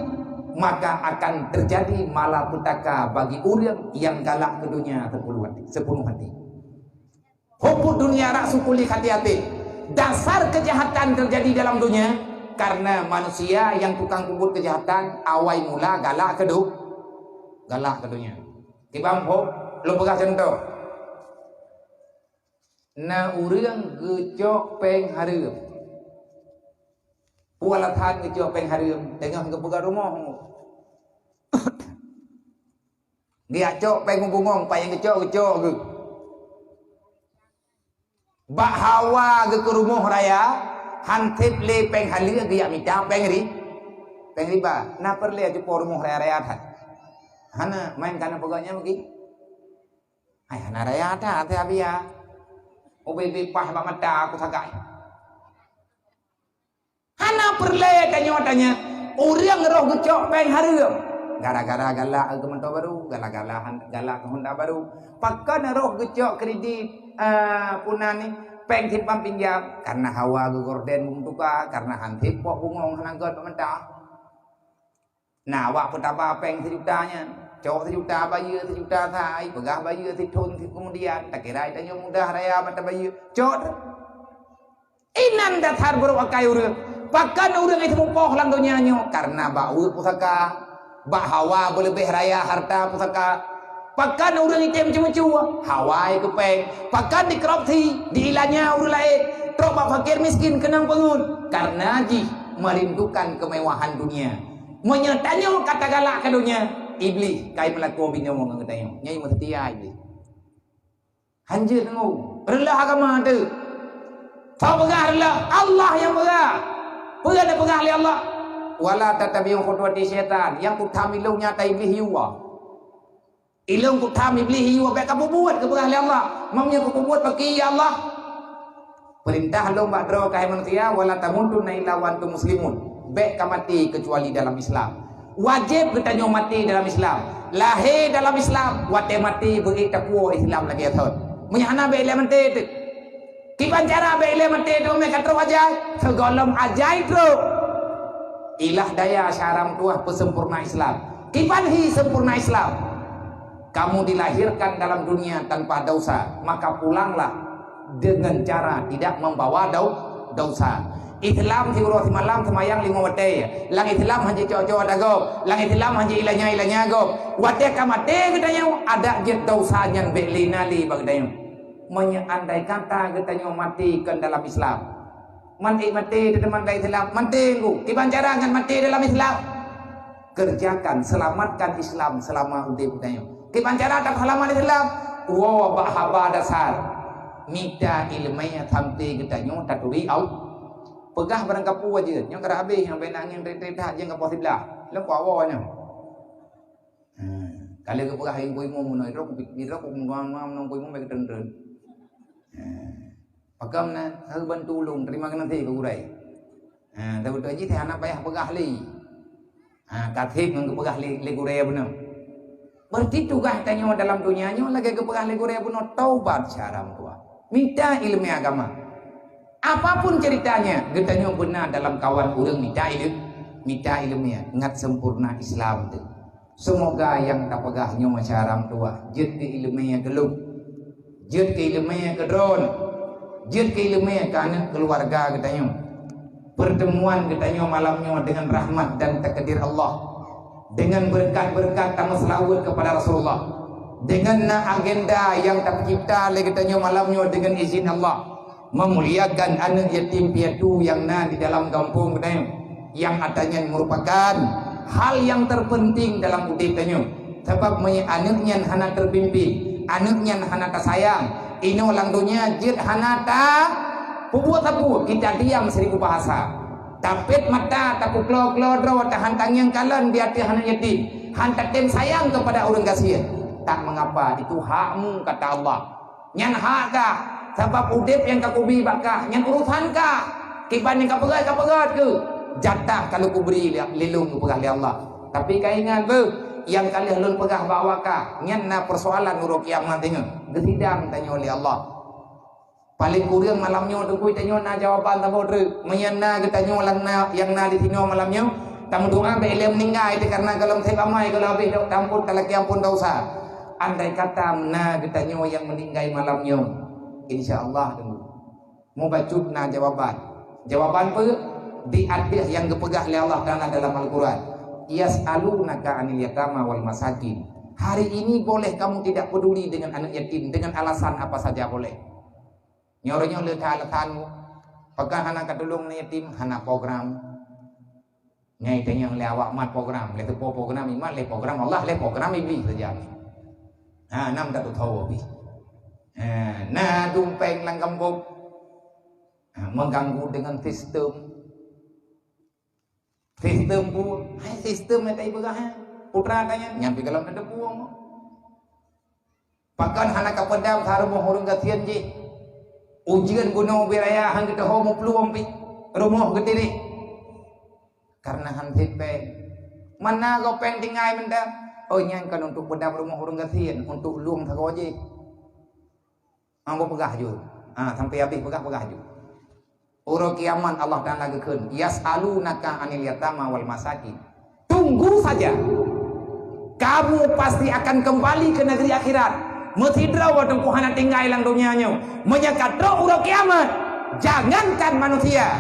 maka akan terjadi malapetaka bagi orang yang galak ke dunia sepenuh hati. Hubbud dunia ra'su kulli hati-hati. Dasar kejahatan terjadi dalam dunia karena manusia yang tukang kubur kejahatan awal mula galak ke dunia. Tibam ho lo pegah contoh. Na urang gecok peng hareum. Pualatan gecok peng hareum tengah ke pegah rumah. Dia cok peng bungong payang gecok ke. Bak hawa ke rumah raya hantip le peng halia dia minta peng riba na perle aja por rumah raya that hana main kana peganya bagi ai hana raya tha tha bia obe pah ba mata aku sagai hana perle tanya urang roh gecok peng hareum gara-gara galak ke mentau baru galak ke Honda baru pakan roh gecok kredit punan ni peng timpam pinjam karena hawa ke gorden mumtuka karena hantip pok bungong hananggot mentah nah wak petapa peng sejutanya cok sejuta bayu sejuta thai pegah bayu situn kemudian tak kira tanya mudah raya mata bayu cok inan datar baru akai urang pakan urang itu mupoh lang dunianya karena bau pusaka bak hawa berlebih raya harta pusaka pakan urang item cuma-cuma hawa ke peng pakan di kerapti di ilahnya urang lain terobak fakir miskin kenang pengun karena ji merindukan kemewahan dunia menyertanya kata galak ke dunia iblis kai melaku bini ngomong katanya nyai setia iblis hanjir tengok relah agama tu tak pegah relah Allah yang pegah ada pegah oleh Allah wala tatabiu khutuwati syaitan yang kutamilu nyata iblis yuwa ilung kutam iblis yuwa baik kamu buat ke pegah oleh Allah mamnya ku buat bagi ya Allah perintah lo mbak dro kai manusia wala tamutunna illa wa antum muslimun Baik ka mati kecuali dalam Islam. Wajib kita nyo mati dalam Islam. Lahir dalam Islam, wate mati beri takwa Islam lagi athot. Menyana be ile mati tu. Kiban cara be ile mati tu me katro ajai, segolom ajai tu. Ilah daya syaram tuah pesempurna Islam. Kiban hi sempurna Islam. Kamu dilahirkan dalam dunia tanpa dosa, maka pulanglah dengan cara tidak membawa dosa. Islam si urus malam semayang 5 waktu. Lang Islam haji cowok-cowok dago. Lang Islam haji ilahnya go. Waktu kamate katanya ada jet dosa yang belinali bagdanya. Andai kata katanya mati kan dalam Islam. Mati di teman Islam. Mati ku. Kiban cara kan mati dalam Islam. Kerjakan, selamatkan Islam selama hidup katanya. Kiban cara tak selamat Islam. Wa bahaba dasar. Mita ilmiah sampai katanya taturi au. Pegah barang kapu aja, yang kena habis, yang benar angin dah je kapal sebelah, lepas awalnya. Kalau ke pegah yang kuimu munoi, rok menong kuimu mereka teren. Pakam na, harus bantu ulung, terima kasih nanti ke urai. Tapi tu aja, anak payah pegah li. Katip yang ke pegah li urai benar. Berarti tugas tanya dalam dunianya lagi ke pegah li urai benar, taubat syaram tua. Minta ilmu agama. Apapun ceritanya, getanya benar dalam kawan urang minta ilmunya, ngat sempurna Islam tu. Semoga yang tak pegahnya masyarakat tua, jet ke ilmunya geluk, jet ke ilmunya kedron, jet ke ilmunya karena keluarga getanya. Pertemuan getanya malamnya dengan rahmat dan takdir Allah, dengan berkat-berkat tamu selawat kepada Rasulullah, dengan agenda yang tak cipta lagi getanya malamnya dengan izin Allah. Memuliakan anak yatim piatu yang di dalam kampung kita yang adanya merupakan hal yang terpenting dalam udipnya sebab anaknya hana terbimbing, anaknya hana sayang, ini ulang dunia jid hana ta pubuat tapu kita diam 1000 bahasa tapet mata tapu klo dro tahan tangyang kalan di hati hana yatim hantar tem sayang kepada orang kasihan tak mengapa, itu hakmu kata Allah nyan hak kah sebab udip yang kakubi bakah yang urusan kah kiban yang kapegat ke jatah kalau ku beri lilung ku pegah li Allah tapi kau ingat be yang kali halun pegah bawa kah nyanna persoalan uruk kiamat tengah gesidang tanya oleh Allah paling kurang malamnya tu ku tanya na jawaban tamu tu menyana kita tanya lang yang di sini malamnya tamu doa be ele meninggal itu karena kalau saya amai kalau habis tampun kalau kiampun dosa andai kata na kita tanya yang meninggal malamnya InsyaAllah dulu mau bacut na jawaban apa di hadis yang dipegah oleh Allah Ta'ala dalam Al-Quran yas'alunaka anil yatama wal masakin. Hari ini boleh kamu tidak peduli dengan anak yatim dengan alasan apa saja boleh nyornya leta alasanmu pegang anak kadulung yatim hana program nyai tanya oleh awak mat program letu program imat le program Allah le program iblis saja nam tak tahu habis dumpeng lang kampung mengganggu dengan sistem pun sistem yang tak berah putra tanya nyampe kalau ada puang pakan anak kapedam saruh hurung kasihan je ujian gunung biraya hang kita homo peluang pi rumah gede karena hansip mana kau peng tinggai mendam nyang kan untuk pedam rumah hurung kasihan untuk luang sagoje ambo pegah ju sampai habis pegah ju urut kiamat Allah Ta'ala gekeun yas'alunaka anil yatama wal masakin. Tunggu saja kamu pasti akan kembali ke negeri akhirat metidra waktu kuhana tinggal ilang dunianya menyekat roh urut kiamat jangankan manusia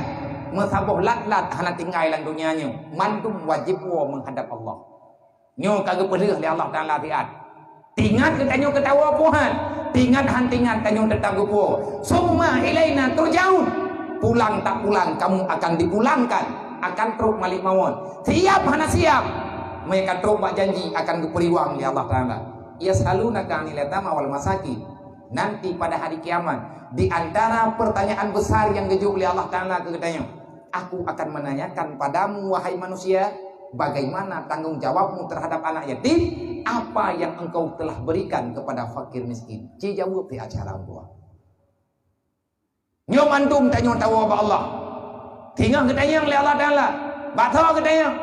mesabuh lat-lat hana tinggal ilang dunianya mandum wajib menghadap Allah nyo kagak pelih oleh Allah Ta'ala tiat tingat kita ketawa Tuhan tingat hantingan tanyo tetap gupo summa ilaina turjaun pulang tak pulang kamu akan dipulangkan akan truk malik mawon siap hana siap mereka truk bak janji akan diperiwang di Allah Ta'ala yas'alunaka anil yatama wal masakin. Nanti pada hari kiamat di antara pertanyaan besar yang dijual oleh Allah Ta'ala ke katanya aku akan menanyakan padamu wahai manusia bagaimana tanggung jawabmu terhadap anak yatim apa yang engkau telah berikan kepada fakir miskin ci jawab di acara gua nyo mandum tanya tahu apa Allah tinggal ketanya oleh Allah Ta'ala Batho gedayang.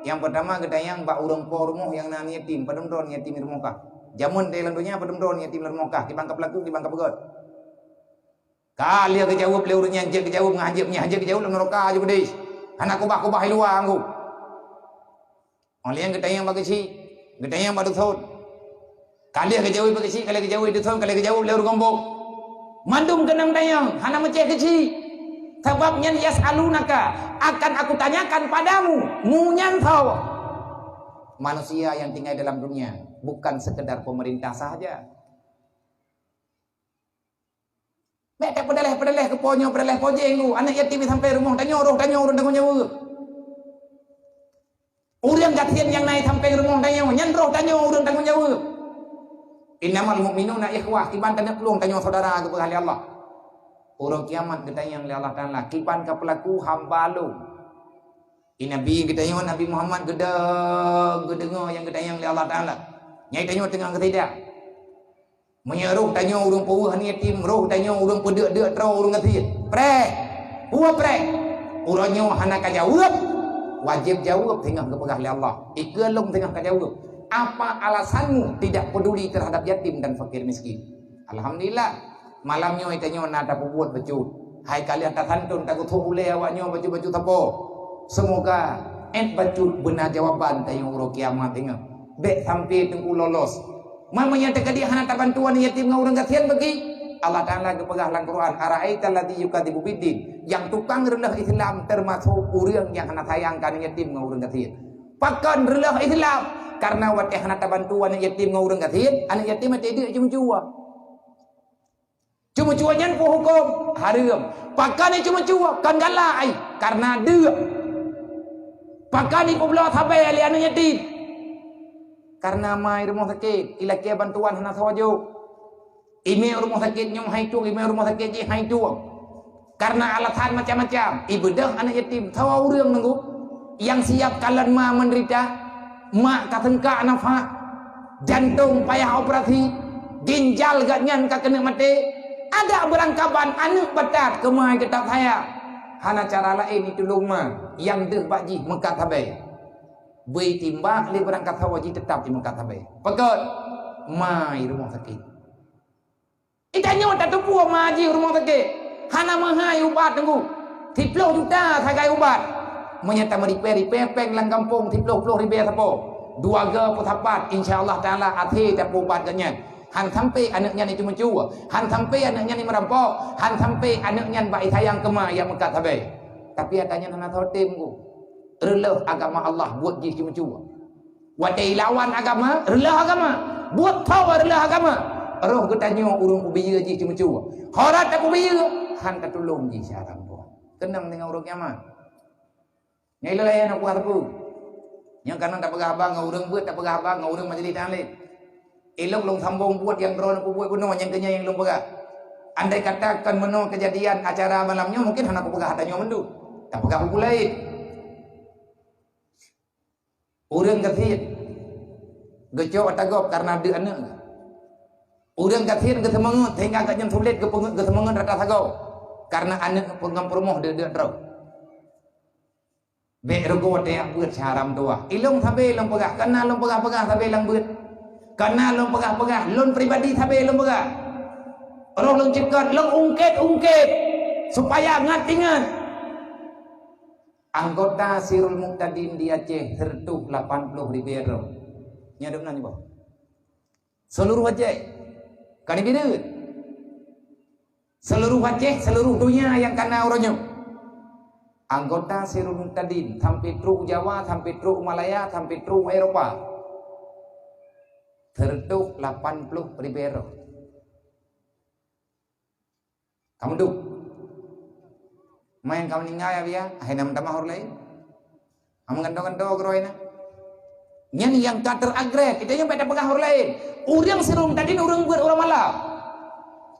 Yang pertama gedayang bak urang po rumah yang nan yatim, pademdon yatim rumah. Jamun teh landunya pademdon yatim rumah. Kibangkap laku, kibangkap begot. Kali ke jawab le urang nyajek ke jawab ngajepnya, hajek ke jawab neraka aja gede. Anak kubah luar angku. Oleh yang gedayang bagi si, gedayang badu thot. Kali ke jawab bagi si, kali ke jawab itu thot, kali ke jawab le urang gombok. Mandum kenang dayang, hana meceh ke si. Sebabnya yas'alunaka, akan aku tanyakan padamu, munyan tahu. Manusia yang tinggal dalam dunia bukan sekedar pemerintah saja. Bete pedaleh ke ponyo, pedaleh pojeng lu, anak yatim sampai rumah tanya orang tanggung nyawa. Urang gatian yang naik sampai rumah tanya, nyan roh tanya orang tanggung nyawa. Innamal mu'minuna ikhwah, kiban tanya peluang tanya saudara kepada Allah. Orang kiamat kita yang Allah Ta'ala kipan ke pelaku hamba lu. Nabi kita yang Nabi Muhammad gedengo yang kita yang Allah Ta'ala. Nyai tanya tengah ketidak. Menyeruh tanya urang puah ni yatim, roh tanya urang pedek-dek terau urang ketidak. Prek. Puah prek. Urangnya hana ka jawab. Wajib jawab tengah kepegah oleh Allah. Ikelung tengah ka jawab. Apa alasanmu tidak peduli terhadap yatim dan fakir miskin? Alhamdulillah. Malamnya itanya nada buat baju. Hai kalian tak santun takut boleh awaknya baju-baju tapo. Semoga baju benar jawaban tayang urang kiamat tengah. Bek sampai tengku lolos. Mamanya tekadi hana tak bantuan yatim ngau urang kasihan bagi. Allah Taala kepegah lang Quran, ara'aita allazi yukadzibu biddin. Yang tukang rendah Islam termasuk urang yang hana sayangkan yatim ngau urang kasihan. Pakan rendah Islam karena wat hana tak bantuan yatim ngau urang kasihan, anak yatim tidak cuma-cuma. Cuma-cuma nyan po hukum haram. Pakai cuma-cuma kan galai karena dia. Pakai po belah sampai ali anu yatim. Karena mai rumah sakit, ilaki bantuan hana sawajo. Email rumah sakit nyong hai tu, email rumah sakit je hai tu. Karena alasan macam-macam, ibadah anak yatim tawa urang nunggu yang siap kalian ma menderita, mak katengka nafak, jantung payah operasi, ginjal gak nyan ka kena mati. Ada berangkapan anak batat kemai ketak saya. Hana cara lain itu luma yang deh baji mengkat habai. Bui timbak li berangkat hawaji tetap di mengkat habai. Pekot mai rumah sakit. Itanya tak tupu maji rumah sakit. Hana mahai ubat tunggu. 10 juta sagai ubat. Menyata meriperi pepeng lang kampung 10 ribu sapo. 2 ga putapat insyaallah taala ati tak ubat ganyan. Han sampai anaknya itu mencua, han sampai anaknya ini merampok, han sampai anaknya baik sayang kema yang mengkat habai. Tapi adanya nana totem ku. Relah agama Allah buat dia mencua. Wadai lawan agama, relah agama. Buat tahu relah agama. Roh ketanya urung ubiya ji mencua. Horat tak ubiya, han tak tolong ji syarang tu. Tenang dengan urang kiamat. Nyai layan aku harpu. Yang kanan tak pegah abang, urang buat tak pegah abang, urang majlis talib. Elok long sambung buat yang drone aku buat kuno yang kenya yang long pegah. Andai katakan meno kejadian acara malamnya mungkin anak aku pegah hatanya mendu. Tak pegah aku lain. Urang kathir. Gecok atagop karena dia anak. Urang kathir ke semangat hingga kat jam sulit ke semangat rata sagau. Karena anak penggam permoh dia draw. Be rego dia buat syaram tua. Ilong sampai long pegah karena long pegah sampai lang buat. Karena long pegah, long pribadi sampai long pegah. Orang long cekat, long ungkit supaya ingat. Anggota Sirul Muqtadin di Aceh tertuh 80 ribu. Nyadap nanya boh. Seluruh Aceh, kan ini beda. Seluruh Aceh, seluruh dunia yang kena orangnya. Anggota Sirul Muqtadin sampai truk Jawa, sampai truk Malaya, sampai truk Eropa. Tertuh 80 ribu. Kamu duk main kamu ninggal ya biar akhirnya minta mahur lain kamu gantong-gantong geroy na nyan yang tak teragret itu yang pada pegah lain urang Sirul Muqtadin urang buat orang malam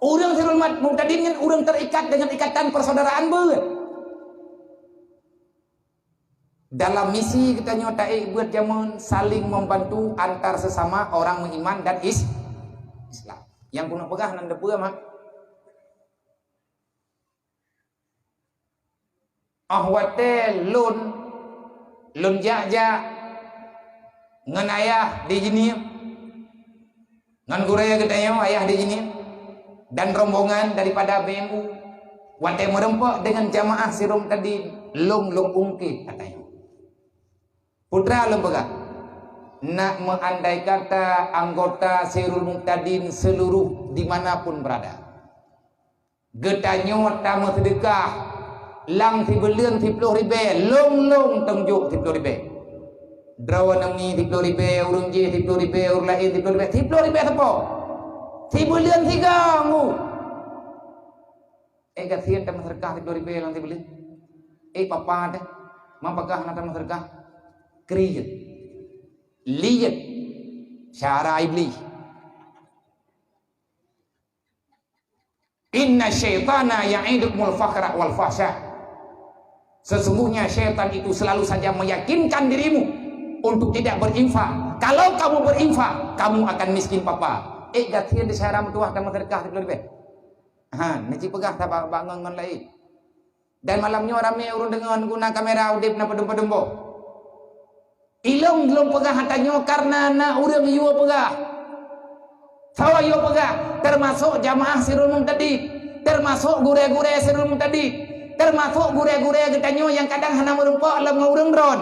urang Sirul Muqtadin kan urang terikat dengan ikatan persaudaraan buat dalam misi kita nyotai buat zaman saling membantu antar sesama orang beriman dan Islam yang punya pegah nanda pegah mak ahwate lun lun jak ngan ayah di sini, ngan guraya gedenya ayah di sini, dan rombongan daripada BMU wantai merempak dengan jamaah sirum tadi lung ungkit katanya. Putra lum pegak nak meandai kata anggota Sirul Muqtadin seluruh dimanapun berada, getanyo tamu sedekah lang si belian 10 ribu long tenjuk 10 ribu drawan ni 10 ribu urang je 10 ribu urang lain 10 ribu 10 ribu apa si belian 3 mu kasihan tamu sedekah 10 ribu lang si belian papa ada mampakah nak tamu sedekah kriyat lihat syara iblis. Inna syaitana ya'idukumul fakhra wal fahsya. Sesungguhnya syaitan itu selalu saja meyakinkan dirimu untuk tidak berinfak. Kalau kamu berinfak, kamu akan miskin papa. Gatian di syara mutuah dan sedekah lebih. Neci pegah tak bangun lain. Dan malamnya ramai urun dengan guna kamera udip na pedum-pedumbo. Ilong belum pegah hatanya karena na urang ieu pegah. Sawa yo pegah termasuk jamaah Sirul Muqtadin, termasuk gure-gure Sirul Muqtadin, termasuk gure-gure getanyo yang kadang hana merempak lam ngurang dron.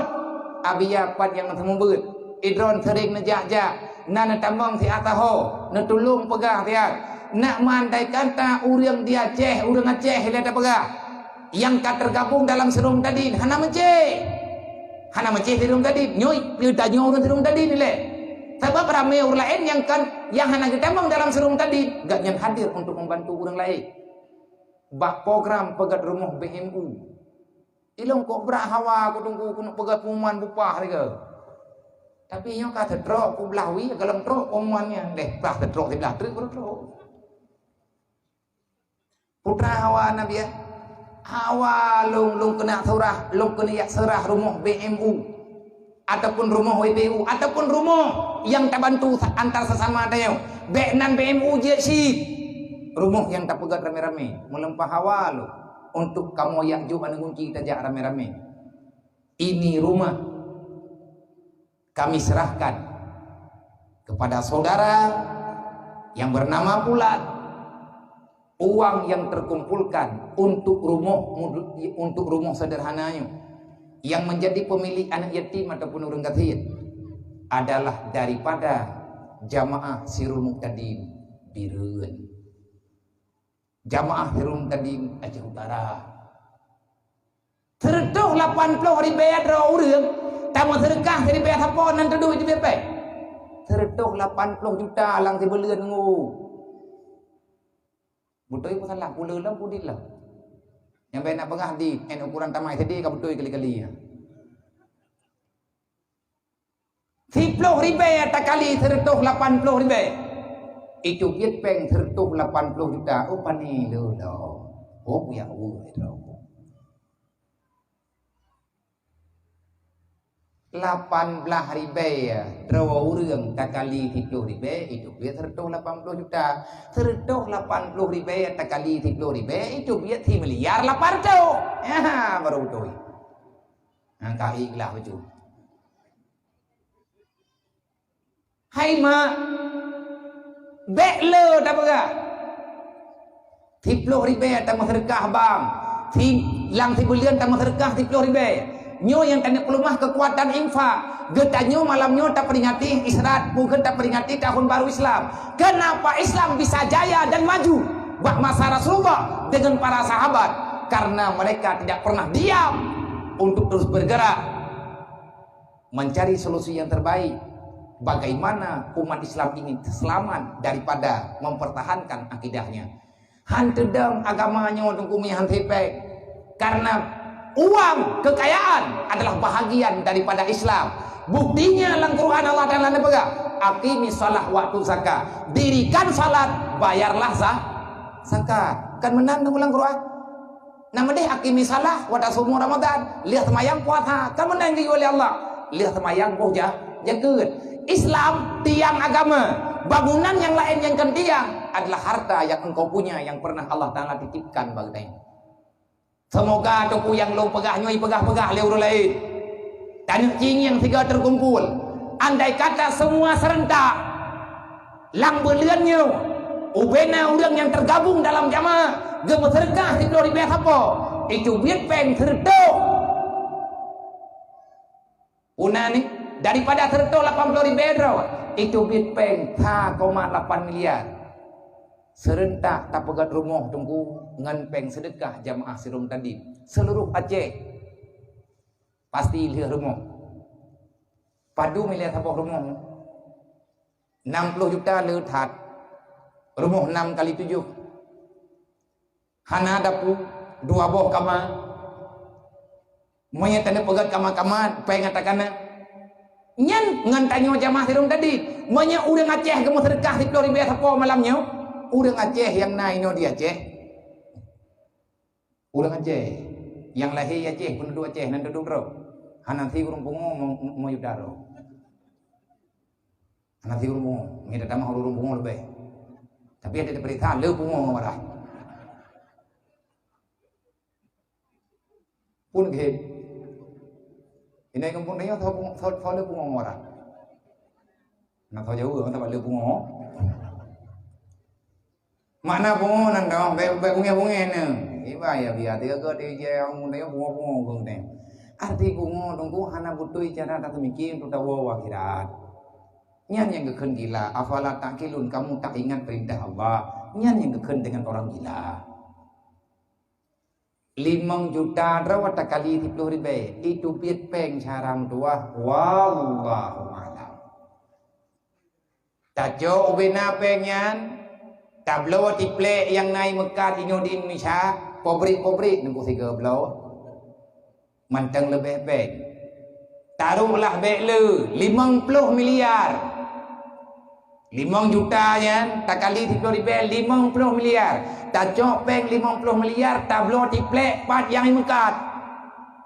Abia pat yang temu beut. Idron sering nejak-jak, na tambang si ataho, na tulung pegah tiak. Nak mandai kata urang dia Aceh, urang Aceh dia ada pegah. Yang ka tergabung dalam Sirul Muqtadin hana menceh. Hana menceh Sirul Muqtadin, nyoy ditanyo urang Sirul Muqtadin ni le. Sebab ramai orang lain yang hanya ketembang dalam Sirul Muqtadin gak yang hadir untuk membantu orang lain. Bak program pegat rumah BMU. Ilong kok berahawa aku tunggu aku nak pegat pengumuman bupah lagi. Tapi yang kata trok aku belawi kalau trok pengumumannya deh belah trok di belah trok. Putra hawa nabi ya. Hawa lung kena surah, lung kena yak serah rumah BMU. Ataupun rumah WPU ataupun rumah yang tak bantu antar sesama ada Beknan BMU je si rumah yang tak pegat rame-rame melempah awal untuk kamu yang juga mengunci kita jak rame-rame. Ini rumah kami serahkan kepada saudara yang bernama Pulat. Uang yang terkumpulkan untuk rumah sederhananya yang menjadi pemilik anak yatim ataupun orang kafir adalah daripada jamaah Sirul Muqtadin Bireun, jamaah Sirul Muqtadin Aceh Utara. Tertuh 80 ribu ada orang tamu sedekah dari bayar apa nanti duit di BP tertuh 80 juta lang di belian ngu betul pasal lah pula lah pudil lah. Yang baik nak pengah di ukuran tamai tadi kau betul kali-kali ya. 10 ribu tak kali tertuh 80 ribu. Itu biat peng tertuh 80 juta. Oh pani lo. Oh punya itu. 18 ribu ya. Drawa urang tak kali 10 ribu itu biat tertuh 80 juta. Tertuh 80 ribu tak kali 10 ribu itu biat 3 miliar 800. Ya baru betul. Angka ikhlas betul. Hai mak. Bekle tak apa. 10 ribu tak mau sedekah bang. Lang 10 bulan tak mau sedekah 10 ribu. Nyo yang tanya pelumah kekuatan infak. Getanyo malamnyo tak peringati Israt, bukan tak peringati tahun baru Islam. Kenapa Islam bisa jaya dan maju? Bak masa Rasulullah dengan para sahabat karena mereka tidak pernah diam untuk terus bergerak mencari solusi yang terbaik. Bagaimana umat Islam ini selamat daripada mempertahankan akidahnya. Hantedam agamanya untuk kumihan tepek karena uang, kekayaan adalah bahagian daripada Islam. Buktinya dalam Quran Allah Ta'ala pegang aqimis shalah waktu zakat. Dirikan salat, bayarlah zakat. Kan menang dalam Quran. Nama deh aqimis shalah wa tasumu Ramadan. Lihat semayang puasa. Kan menang juga oleh Allah. Lihat semayang boja jaga. Islam tiang agama. Bangunan yang lain yang kan tiang adalah harta yang engkau punya yang pernah Allah Ta'ala titipkan bagi. Semoga tuku yang lo pegah nyoi pegah-pegah le orang lain. Tanuk cing yang 3 terkumpul. Andai kata semua serentak, lang berliannya, ubena orang yang tergabung dalam jamaah, gemeterkah di Flori Bet apa? Itu biat peng tertok. Una ni daripada tertok 80 ribu, itu biat peng 3,8 miliar. Serentak tak pegat rumah tunggu ngan peng sedekah jamaah Sirum tadi seluruh Aceh pasti lihat rumah padu miliar apa rumah 60 juta lehat rumah 6 kali 7 hana dapu 2 boh kamar monya tanda pegat kamar-kamar peng ngatakan nyan ngan tanyo jamaah Sirum tadi monya urang Aceh gemah sedekah di 10 ribu apa malamnya. Urang Aceh yang naik no di Aceh. Urang Aceh yang lahir Aceh penduduk Aceh nan duduk ro. Hananti urang pungo mau yudaro. Hananti urang pungo, ngida tamah urang pungo lebih. Tapi ada berita le pungo marah. Pun ge. Ini kampung dia thau le pungo marah. Nak thau jauh orang tak le pungo. Mana bungo nang dong, bunga ne. Iba ya biar dia ke dia yang muna bungo gong deh. Arti bungo tunggu hana butui cara tak mikir tu tahu wakirat. Nyan yang keken gila, afala takilun kamu tak ingat perintah Allah. Nyan yang keken dengan orang gila. 5 juta rawat kali 10 ribu itu biat peng caram tua. Wallahu a'lam. Tajo ubena penyan. Tablo tiple yang naik Mekah di Indonesia, pobrik nunggu 3 belau. Manteng lebih baik. Taruhlah baik le 50 miliar. 5 juta ya, tak kali 10 ribu 50 miliar. Tak cok peng 50 miliar, tablo tiple pat yang Mekah.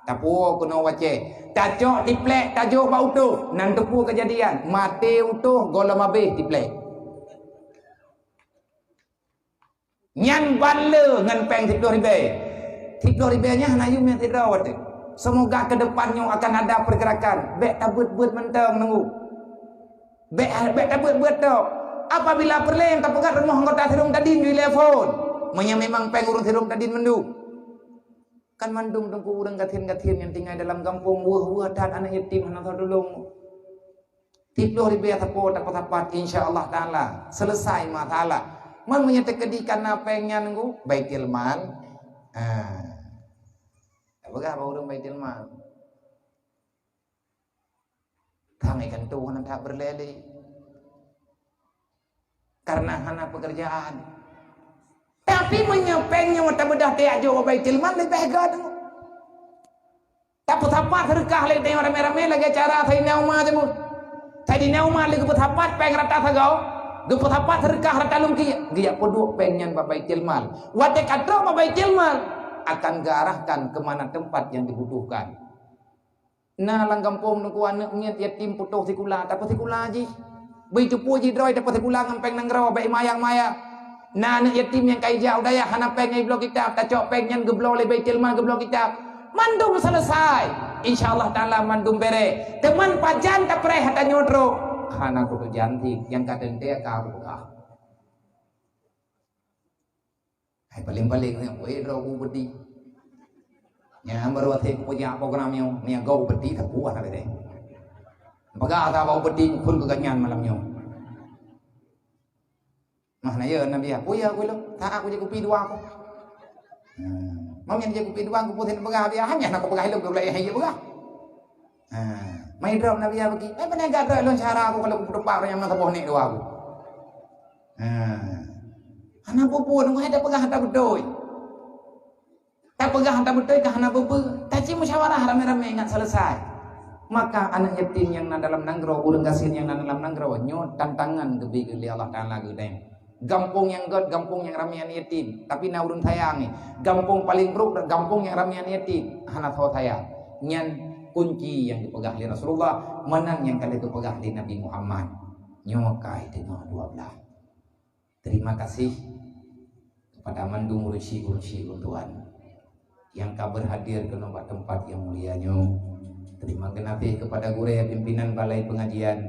Tapu kena wace. Tak cok tiple tajuk bau utuh, nan tepu kejadian. Mati utuh golam habis tiple. Nyan bala ngan peng 10 ribu. 10 ribu nya hana yum yang tidak. Semoga ke depannya akan ada pergerakan. Bek tak buat mentang nunggu. Bek tak buat tu. Apabila perlem tak pegat rumah anggota Sirum tadi di telefon. Menya memang peng urung Sirum tadi mendu. Kan mandung tunggu urang gatin-gatin yang tinggal dalam kampung buah-buah dan anak yatim hana tahu dulung. 10 ribu atapo dapat insya-Allah taala selesai masalah. Man menyatakan apa yang nunggu baitil mal. Apa orang baitil mal? Kami kan Tuhan tak berlele. Karena hana pekerjaan. Tapi menyepengnya mata bedah tiak jauh baitil mal lebih gad. Tak putapat sedekah lagi tengok rame-rame lagi cara saya nauma temu. Saya di nauma lagi putapat peng rata sagau. Gepot apa sedekah rata lungki dia poduk pengen babaitil mal. Wate kadro babaitil mal akan garahkan kemana tempat yang dibutuhkan. Nah lang kampung nunggu anaknya yatim putuh sikula, tak sikula ji. Begitu puji droi dapat sikula ngampeng nangrau baik mayang-maya. Nah anak yatim yang kai jauh daya hana pengen blok kitab, tak cok pengen geblo le baitil mal geblo kitab. Mandum selesai. Insyaallah taala mandum bere. Teman pajan tak preh hata nyodro. Hana kudu janti yang kadang dia kau buka. Hai paling-paling yang ro ku bedi. Nya baru ate punya program yang ni go bedi tak kuat ada deh. Baga ta bau bedi pun keganyan malamnya. Mah na ye nabi ya. Puya ku lo, tak aku je kopi 2 aku. Mau yang je kopi 2 aku putin baga dia hanya nak baga hidup boleh hai baga. Mai drop nabi ya bagi. Penega drop lon cara aku kalau berdepak yang nak boh nek 2 aku. Anak pupu nunggu ada pegah tak betul. Tak pegah tak betul ke anak pupu. Taci musyawarah rame-rame ingat selesai. Maka anak yatim yang dalam nanggro, ulang gasin yang dalam nanggro, nyot tantangan gebi geli Allah Taala gedeng. Gampung yang god, gampung yang ramian yatim. Tapi na urun sayang ni. Gampung paling buruk dan gampung yang ramian yatim. Hana tahu saya. Nyan kunci yang dipegang oleh Rasulullah, menang yang kali dipegang oleh Nabi Muhammad. Nyokai dengan 12. Terima kasih kepada mandung urusi Tuhan. yang kabar hadir ke tempat yang mulianya. Terima kasih kepada guru pimpinan balai pengajian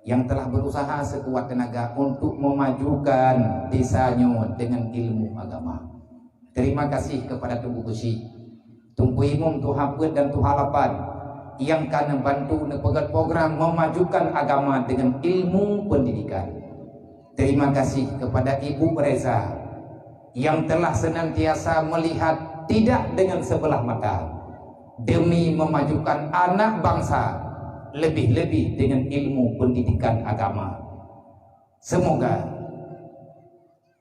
yang telah berusaha sekuat tenaga untuk memajukan desanya dengan ilmu agama. Terima kasih kepada Tubuh Kusi, Tumpu Imum, Tuhaput dan Tuhalapan yang kan membantu nepegat program memajukan agama dengan ilmu pendidikan. Terima kasih kepada Ibu Reza yang telah senantiasa melihat tidak dengan sebelah mata demi memajukan anak bangsa, lebih-lebih dengan ilmu pendidikan agama. Semoga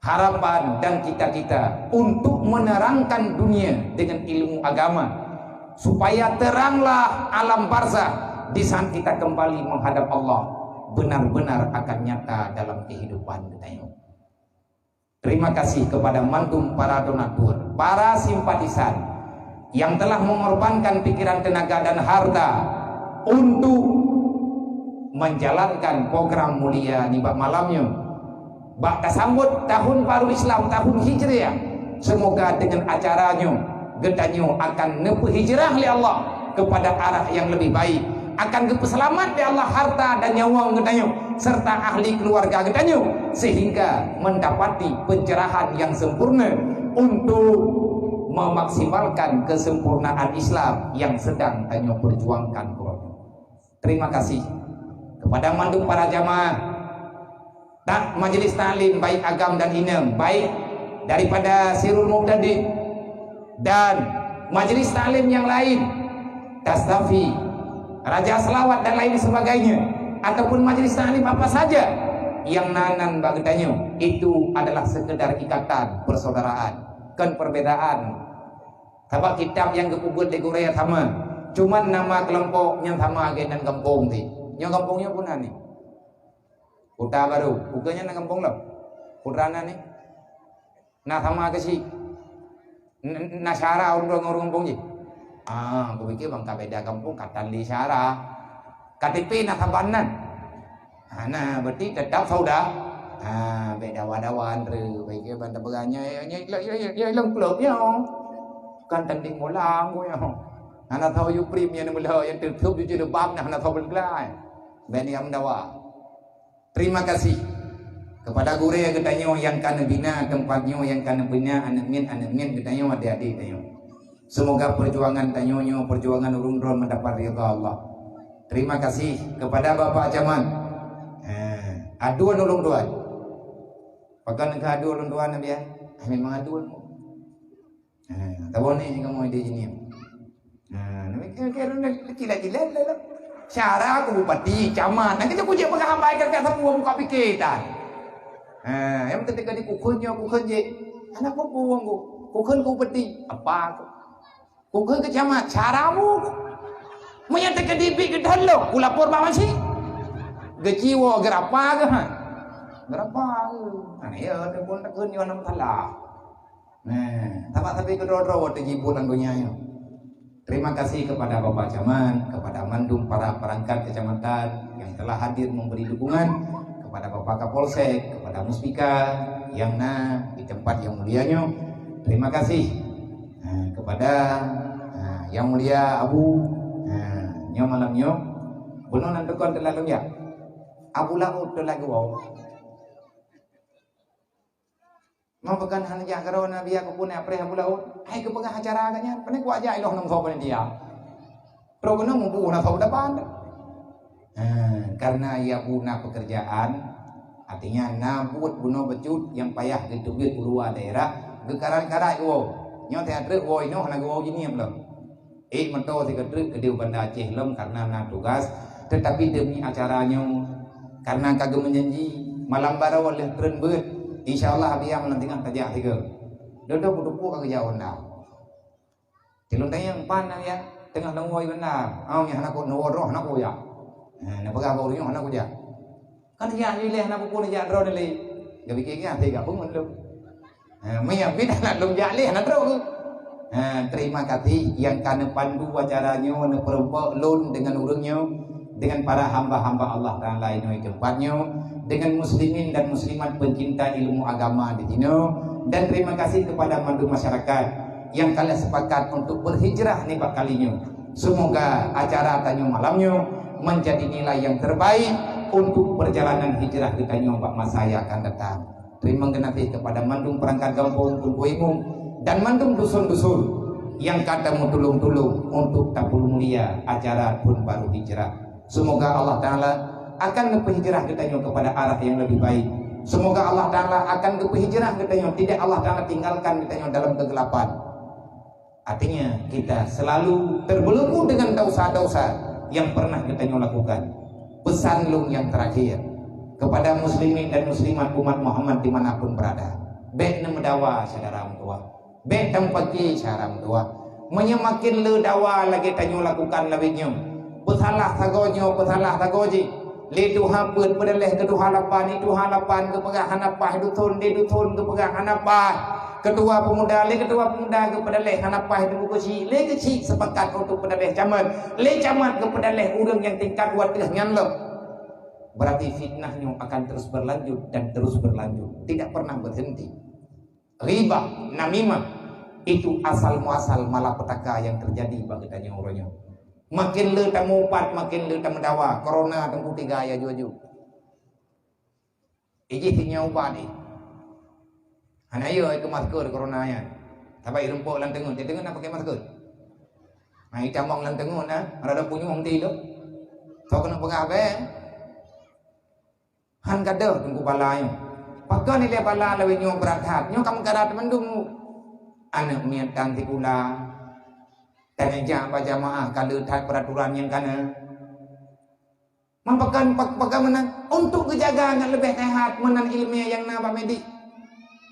harapan dan cita-kita untuk menerangkan dunia dengan ilmu agama supaya teranglah alam barzah di saat kita kembali menghadap Allah benar-benar akan nyata dalam kehidupan kita. Terima kasih kepada mantum para donatur, para simpatisan yang telah mengorbankan pikiran, tenaga dan harta untuk menjalankan program mulia di bab malamnya. Bak sambut tahun baru Islam, tahun Hijriah. Semoga dengan acaranya gedanyo akan nepu hijrah oleh Allah kepada arah yang lebih baik, akan kepeselamat di Allah harta dan nyawa gedanyo serta ahli keluarga gedanyo, sehingga mendapati pencerahan yang sempurna untuk memaksimalkan kesempurnaan Islam yang sedang tanyo perjuangkan. Terima kasih kepada mandum para jamaah tak majelis taklim baik agam dan inem, baik daripada Sirul Muqtadi dan majelis taklim yang lain, Tastafi, Raja Selawat dan lain sebagainya, ataupun majelis taklim apa saja yang nanan bagedanyo, itu adalah sekedar ikatan persaudaraan, kan perbedaan. Sebab kitab yang kepubut di Korea sama, cuman nama kelompok yang sama agen dan kampung ni. Yang kampungnya pun ni. Kota baru, bukannya na kampung lah. Kudrana ni. Nah sama ke si. Na syara orang kampung je. Aku pikir bang beda kampung katan di syara. KTP na tabanan. Nah berarti tetap saudara. Beda wadawan re, pikir banda beranya ya ilang klubnya. Kan tanding molang ko ya. Anak tahu you premier ni mula yang tertutup di bab nah anak tahu belai. Bani amdawa. Terima kasih kepada guru yang getanyo yang kana bina tempatnya, yang kana bina anak min getanyo adik-adik tanyo. Semoga perjuangan tanyonyo, perjuangan urung-urung mendapat ridha Allah. Terima kasih kepada Bapak Camat. Aduan ulung tuan. Pakai nak adu ulung tuan nabi ya. Memang aduan. Tahu ni kamu ide ini. Nabi kira kecil-kecil lah. Syara aku bupati, camat. Nanti aku je pegang hambai kat semua muka pikir dah. Yang ketika di kukun je. Anak aku buang ku. Kukun ku bupati. Apa aku? Kukun ke camat. Syaramu. Menyatakan dibik ke dalam. Ku lapor bawa sih. Gejiwa gerapa ke ha? Gerapa ke? Ya, dia pun tak kena nama salah. Tapi kedua-dua waktu jibulan dunia. Terima kasih kepada Bapak Camat, kepada mandum para perangkat kecamatan yang telah hadir memberi dukungan, kepada Bapak Kapolsek, kepada Muspika yang di tempat yang mulianya. Terima kasih kepada yang mulia Abu nyo malamnya. Bunuh nanti kon terlalu ya. Abu Laut terlalu wow. Mampakan hanya kalau Nabi aku pun apa Abu Laut. Hai kepegang acara agaknya. Panik ku aja iloh nang sopan dia. Pro kono mumpu na sopan depan. Karena ia guna pekerjaan, artinya nabut guna becut yang payah ditubit keluar daerah. Gekaran-karai wo. Nyo teatre wo ino hana wo gini belum. Mento si kedruk ke Banda Aceh lem karena tugas, tetapi demi acaranya karena kagak menjanji malam bara oleh tren beut. InsyaAllah dia melantikan tajak tiga. Duduk kudupu kagak jauh dah. Tiluntai yang pan ya tengah nangoi benar. Yang anak ko nawar roh anak ko ya. Nak pegang bau ring anak ko ja. Kan ya lileh anak ko ni ja roh ni. Gak bikin ya tiga pun belum. Maya bid anak lum ja leh anak roh. Terima kasih yang kana pandu acaranya na perempuan lun dengan urungnya, dengan para hamba-hamba Allah Taala ini tempatnya, dengan muslimin dan muslimat pencinta ilmu agama di sini, dan terima kasih kepada mandu masyarakat yang kalian sepakat untuk berhijrah nih bak kalinya. Semoga acara tanyo malamnya menjadi nilai yang terbaik untuk perjalanan hijrah kita bak masa yang akan datang. Terima kasih kepada mandung perangkat kampung Tulkuimung dan mandung dusun-dusun yang katamu tulung-tulung untuk tapul mulia acara pun baru hijrah. Semoga Allah Ta'ala akan berhijrah kita kepada arah yang lebih baik. Semoga Allah Ta'ala akan berhijrah kita, tidak Allah Ta'ala tinggalkan kita dalam kegelapan. Artinya kita selalu terbelenggu dengan dosa-dosa yang pernah kita lakukan. Pesan lung yang terakhir kepada muslimin dan muslimat umat Muhammad dimanapun berada, baik mendawa saudara tua, baik tempati saudara tua, menyemakin le dawa lagi tanyo lakukan lebihnya, pesalah sagonyo, pesalah sagoji, le tuha pun berdaleh ke tuha lapan, itu halapan ke pegahan apa, dutun ke pegahan apa, ketua pemuda ke pedaleh hanapah itu kecil, le kecil sepakat untuk pedaleh camat, le camat ke pedaleh urang yang tingkat watih nyanlok. Berarti fitnahnya akan terus berlanjut dan terus berlanjut, tidak pernah berhenti. Riba, namimah itu asal muasal malapetaka yang terjadi bagi tanya orangnya. Makin le tamu upat, makin le tamu dawa. Corona tengku 3 ya juju. Ijitinya upat ni. Hanayo itu masker corona ya. Tapi rumput lan tengun, dia tengun nak pakai masker. Mai camong lan tengun ada punya orang ti tu. Kau kena pegang han kada tunggu balai pakai ni le bala lawe nyo berathat nyo kamu karat mendung anak mian tang tikula teneja jamaah kalau tak peraturan yang kana mampakan menang untuk menjaga anak lebih sehat menan ilmiah yang napa medis.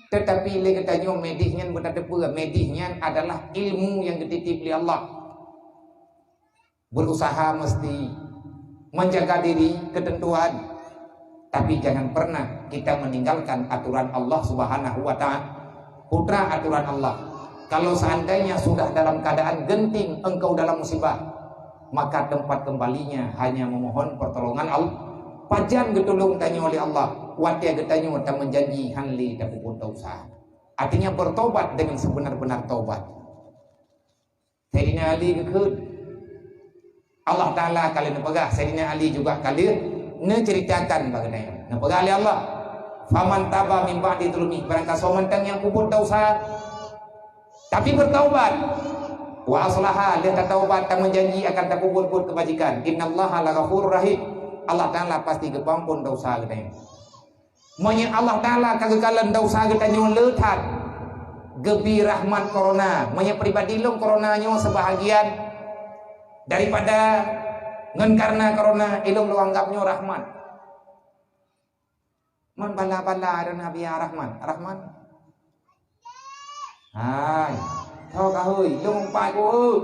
Tetapi le kata nyo medisnya berada pula, medisnya adalah ilmu yang dititip oleh Allah. Berusaha mesti menjaga diri ketentuan, tapi jangan pernah kita meninggalkan aturan Allah Subhanahu wa Ta'ala. Putra aturan Allah. Kalau seandainya sudah dalam keadaan genting engkau dalam musibah, maka tempat kembalinya hanya memohon pertolongan Allah. Pajan getulung tanya oleh Allah, watia getanyo tak menjanji hanli tak pun dosa. Artinya bertobat dengan sebenar-benar tobat. Sayyidina Ali gekut Allah Ta'ala kalian pegah. Sayyidina Ali juga kalian ceritakan bagaimana. Nah, pegali Allah, faman taba min ba'di dzulmi, barangkali somantang yang kubur dosa tapi bertaubat, wa aslaha, dia taubat tak menjanji akan tak kubur kebajikan. Innallaha laghafurur rahim. Allah Taala pasti kepampun dosa kita. Monya Allah Taala kagagalan dosa kita nyo leutat. Gebi rahmat corona, monya pribadi long coronanya sebahagian daripada ngan karena corona ilung lu anggapnya rahmat. Man bala-bala dan Nabi Rahman. Rahman. Hai. Thao ka hơi, lung pai ku ơi.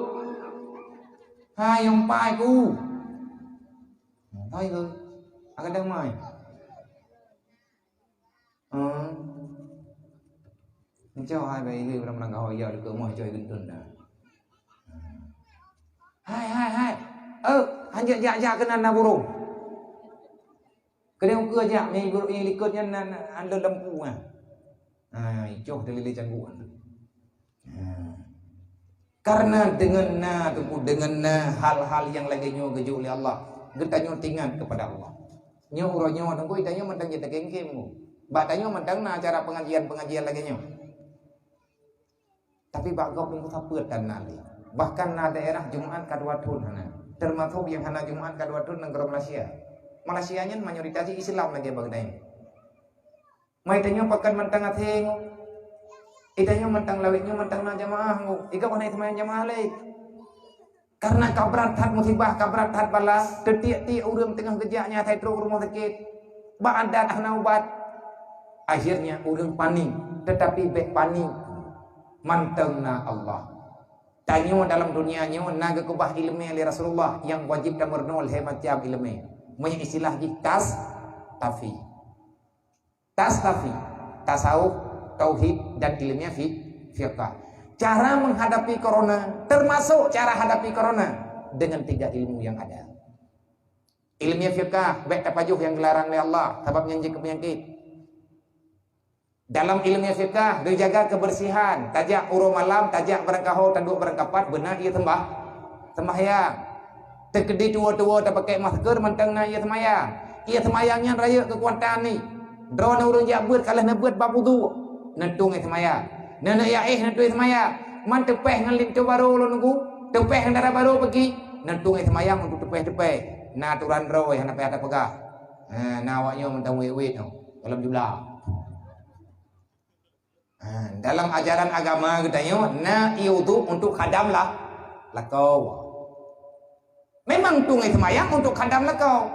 Hai ông pai ku. Thôi ơi. Akan dah mai. Cho hai bay đi làm ngồi giờ được ngồi chơi gần tuần nè. Hai. Hanya ja kena na burung. Kena ke ja ni burung ini likutnya anda lempu joh dari cangguan. Karena dengan hal-hal yang lagi nyo geju oleh Allah, kita nyo tingat kepada Allah. Nyo uronyo tunggu itanya mentang kita kengkemu. Batanya mentang na acara pengajian lagi nyo. Tapi bagok tunggu saput dan nali. Bahkan na daerah Jumat kadua tahun termasuk yang hana Jumat kadua tahun negara Malaysia. Malaysianya mayoritas Islam lagi bagdai. Mai tanya pakan mentang atheng. Itanya mentang lawitnya mentang na jamaah. Ika panai teman jamaah lain. Karena kabrat hat musibah, kabrat hat bala, tetiak-tiak urang tengah kerjanya thai teruk rumah sakit. Ba adat ahna ubat. Akhirnya urang paning, tetapi bek paning mantengna Allah. Tanyo dalam dunianya naga kubah ilmu oleh Rasulullah yang wajib dan mernol hebat jam ilmu. Punya istilah tas tafi. Tasawuf, tauhid dan ilmiah fiqh. Cara menghadapi corona termasuk cara hadapi corona dengan 3 ilmu yang ada. Ilmiah fiqh, baik tapajuh yang dilarang oleh Allah sebab menjadi penyakit. Dalam ilmu fiqh dia jaga kebersihan, tajak uru malam, tajak berangkahau, tanduk berangkapat, benar ia sembahyang. Terkedi tua-tua tak pakai masker mentang na ia sembahyang. Ia sembahyangnya raya kekuatan ni. Drone urang jabut kalah nebut bab wudu. Nentung ia sembahyang. Nenek ya nentung ia sembahyang. Man tepeh ngan lintu baru lo nunggu. Tepeh darah baru pergi. Nentung ia sembahyang untuk tepeh-tepeh. Na aturan roy hana payah tak pegah. Na awaknya mentang wet-wet tu. Dalam jumlah. Dalam ajaran agama katanya na iudu untuk khadam lah kau. Memang tungai semayang untuk khadam lah kau.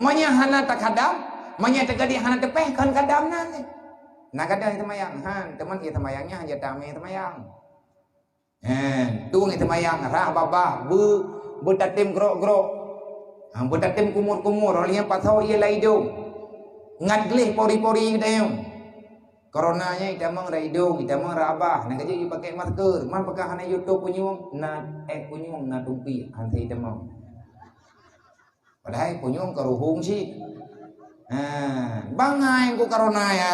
Manya hana tak khadam, manya terjadi hana tepeh kan khadam nanti. Nak kadang semayang, teman ia semayangnya hanya tamai semayang. Tungai semayang rah babah bertatim grok-grok. Bertatim kumur-kumur olehnya pasau ia laidung. Ngadlih pori-pori katanya. Coronanya kita mang raidung, kita mang rabah, nak kerja you pakai masker, man pakai hana YouTube punyung, punyung na tumpi, hantai kita mang. Padahal punyung keruhung sih. Bangai ko corona ya.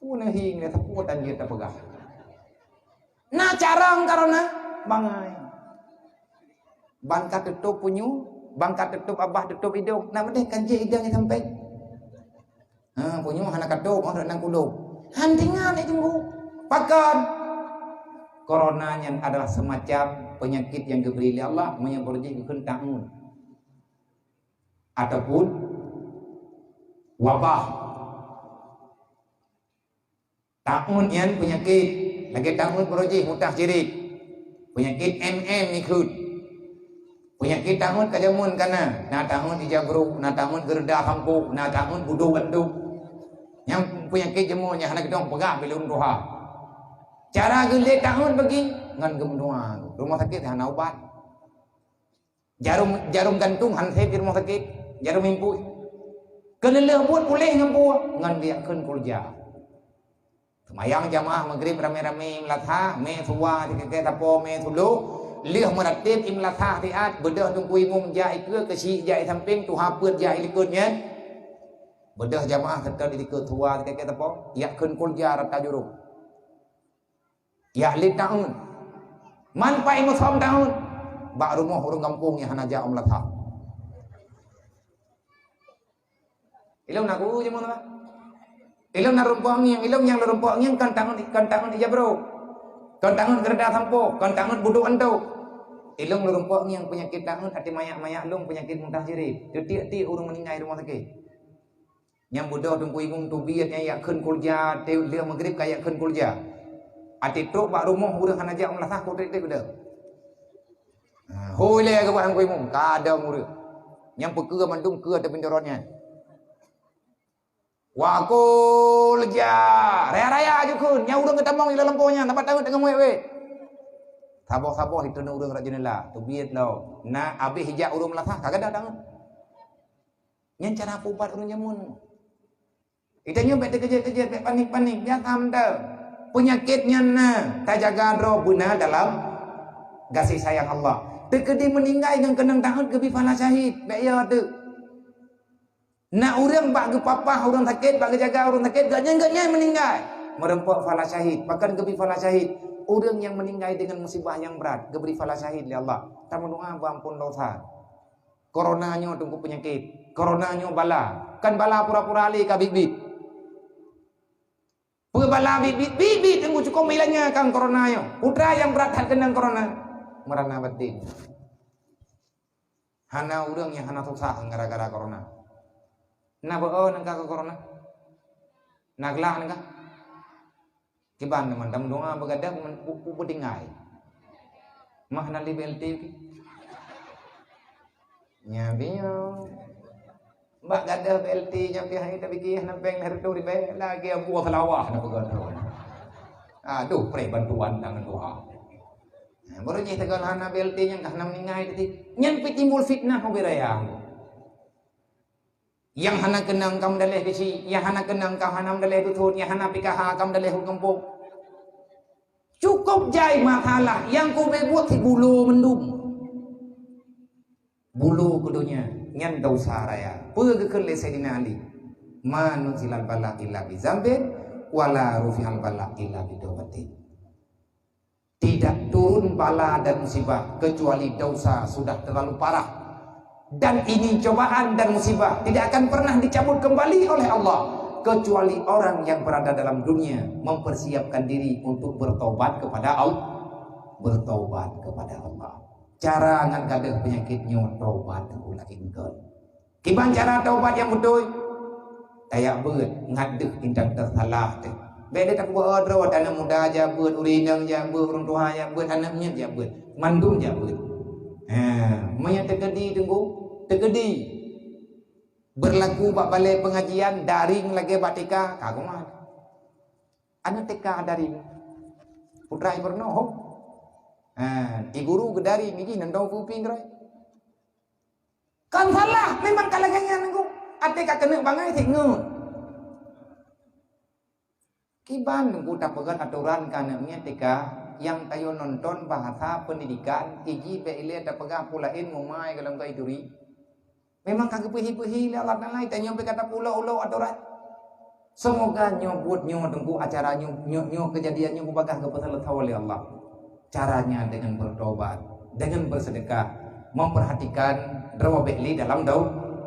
Puna hing le taputan dia tapagah. Na carang corona bangai. Bangkat tutup punyung, bangkat tutup abah tutup hidung, nak mendeh kanji hidung sampai. Punya hana kadok orang nang kulo. Handingan itu tunggu. Pakan. Coronanya adalah semacam penyakit yang diberi oleh Allah menyebabkan kehentakmu. Ataupun wabah. Tahun yang penyakit lagi tahun berojih mutah jirik. Penyakit MM ni khud. Penyakit tahun kajamun kana. Na tahun dijagru, na tahun gerda hampu, na tahun budu banduk. Yang penyakit jemunya anak dong pegah belum doha. Cara gelek tahun bagi ngan gemdoa. Rumah sakit hana ubat. Jarum gantung hansep di rumah sakit. Jarum impu. Keleleh buat pulih ngampu ngan dia keun kerja. Semayang jamaah maghrib rame-rame melatha, me suwa dikeke tapo me tulu. Liah meratib imlatha tiat bedah tungku imum jai ke si jai samping tu haput jai likunnya. Bedah jamaah serta di ketua kata apa? Ya kun kulja rata juru. Ya li tahun. Man pai musom tahun. Bak rumah urang kampung yang hanaja om latha. Ilong naku je mana? Ilong na rumpang yang ilong yang rumpang yang kan tahun di jabro. Kan tahun gerda sampo, kan tahun budu antu. Ilong rumpang yang penyakit tahun hati mayak-mayak long penyakit muntah jirit. Detik-detik urang meninggal rumah sakit. Yang bodoh tunggu imum tu biatnya ya keun kulja teu dia maghrib kayak keun kulja. Ati truk bak rumah urang hanaja melasah ko tek tek. Hoi le ke bang imum kada murah. Yang pekeur mandung ke ada pendoronnya. Wa kulja raya-raya je keun nya urang ketamong di dalam pohnya dapat tahu dengan wewe. Saboh-saboh itu urang rajinlah tu biat lau. Na abih hijak urang melasah kagak ada. Yang cara pubat urang jamun. Kita nyobek terkejut-kejut, panik-panik, dia tamda. Penyakitnya tak jaga roh guna dalam kasih sayang Allah. Terkedi meninggal dengan kenang tahun ke bifala syahid. Baik tu. Nak orang bak ke papa orang sakit, bak ke jaga orang sakit, gaknya meninggal. Merempok fala syahid, bahkan ke bifala syahid. Orang yang meninggal dengan musibah yang berat, ke bifala syahid oleh Allah. Tak mendoa ampun dosa. Coronanya tunggu penyakit, coronanya bala. Kan bala pura-pura ali ka bibit. Bala bibit tunggu cukup milanya kang coronanya. Putra yang berat hati dengan corona merana batin. Hana urang yang hana susah gara-gara corona. Na beo nangka ke corona. Naglah nangka. Kiban teman tam doa begadang pupu tinggai. Mah nali BLT ki. Nya biyo. Mbak gadah BLT nya pi hai tapi ki nampeng hari tu di be lagi aku selawah na begadang. Aduh pre bantuan tangan doa. Baru nyai tegal hana BLT nya kah nam ningai tadi. Nyan pi timbul fitnah ho berayang. Yang hana kenang kam daleh besi, yang hana kenang kam hanam daleh tutun, yang hana pikaha kam daleh kampung. Cukup jai masalah yang kau buat si bulu mendung. Bulu kudunya. nyan dosa raya pergi ke Sayyidina Ali manuzilal bala illa bi zambin wala rufi'al bala illa bi taubatin. Tidak turun bala dan musibah kecuali dosa sudah terlalu parah. Dan ini cobaan dan musibah tidak akan pernah dicabut kembali oleh Allah kecuali orang yang berada dalam dunia mempersiapkan diri untuk bertobat kepada Allah. Bertobat kepada Allah. Cara ngan gadah penyakitnya tobat ulah ingkar. Kiban cara taubat yang betul? Kayak beut ngadeh indak tersalah teh. Beda tak buat rawat anak muda aja beut urinang aja beut orang tua aja beut anaknya aja beut mandum aja beut. Maya tegedi tunggu tegedi. Berlaku bak balai pengajian daring lagi batika kaguman. Anak TK daring. Putra iberno guru gedari migi nandau kuping rai. Kan salah memang kalaganya nanggu. Ate ka kena bangai tengok. Kiban nunggu tak pegat aturan kanaknya TK yang tayo nonton bahasa pendidikan iji beile tak pegang pulain mumai dalam kai duri. Memang kagak pehi-pehi Allah Taala tanya pe kata pulau-ulau aturan. Semoga nyobut tunggu acara kejadiannya bagah ke pasal oleh Allah. Caranya dengan bertobat, dengan bersedekah, memperhatikan rawa bekli dalam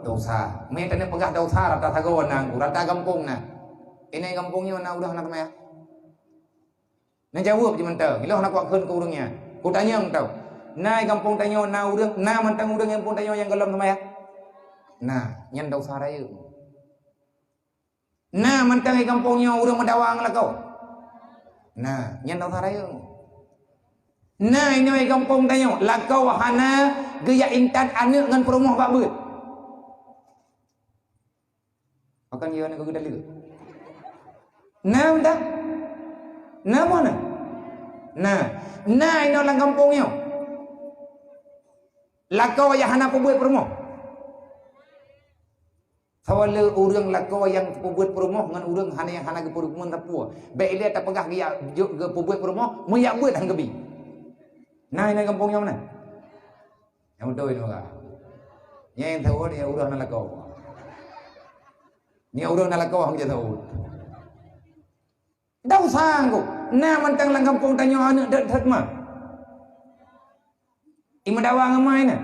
dosa. Metane pegah dosa rata tagawan rata kampung nah. Ini kampungnya na udah nak maya. Na jawab je mentau. Bila nak kuat keun ke urangnya. Ku tanya mentau. Nai kampung tanya na urang, na mentang urang yang pun tanya yang gelam maya. Nah, nyan dosa raya. Nah, mentang kampungnya urang medawang lah kau. Nah, nyan dosa raya. Nah, ini kampung tanya, lakau hana gaya intan anak ngan perumah bak beut. Akan dia nak gede lagi. Nah, dah. Nah, mana? Nah, ini orang kampungnya. Lakau yang hana perbuat perumah. Sawala urang lakau yang perbuat perumah ngan urang hana yang hana ke perumah tapua. Baik dia tak pegah dia ke perbuat perumah, muyak beut hang gebi. Nah, ini kampungnya mana? Yang betul ini orang. Yang tahu dia urang nak lakau. Ni urang nak lakau hang je tahu. Dah sanggup. Nah, mentang lang kampung tanya anak dak mah. Ima dawang amai na.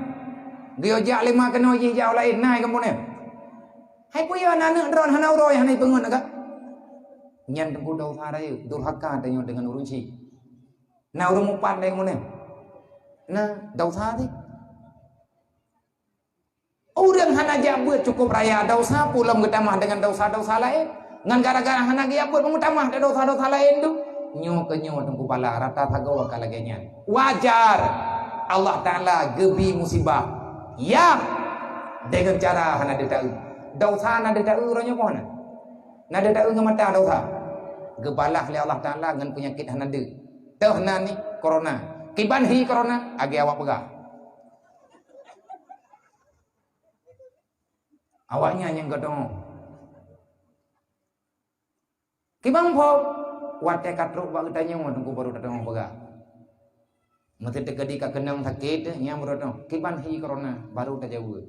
Dia jak lima kena ji jauh lain nai kampung ni. Hai puya anak ron hana uroi hana pengun agak. Nyan tempu dau sarai durhaka tanya dengan urunci. Nah, urang mupan dai kampung ni. Nah, dosa ni. Orang hana jabut cukup raya dosa pulang bertamah dengan dosa-dosa lain. Ngan gara-gara hana jabut bertamah dengan dosa-dosa lain tu. Nyo ke nyo tengku pala rata tagaw kalaganya. Wajar Allah Taala gebi musibah. Ya dengan cara hana de tahu. Dosa hana de tahu orangnya apa hana? Nada tahu ngamata dosa. Gebalah oleh Allah Taala dengan penyakit hana de. Teh hana ni corona. Kiban hi corona agi awak pegah. Awaknya yang gedong. Kibang po wate katruk bak tanya tunggu baru datang pegah. Mesti tegedi ka kenang sakit nya baru kiban hi corona baru ta jauh.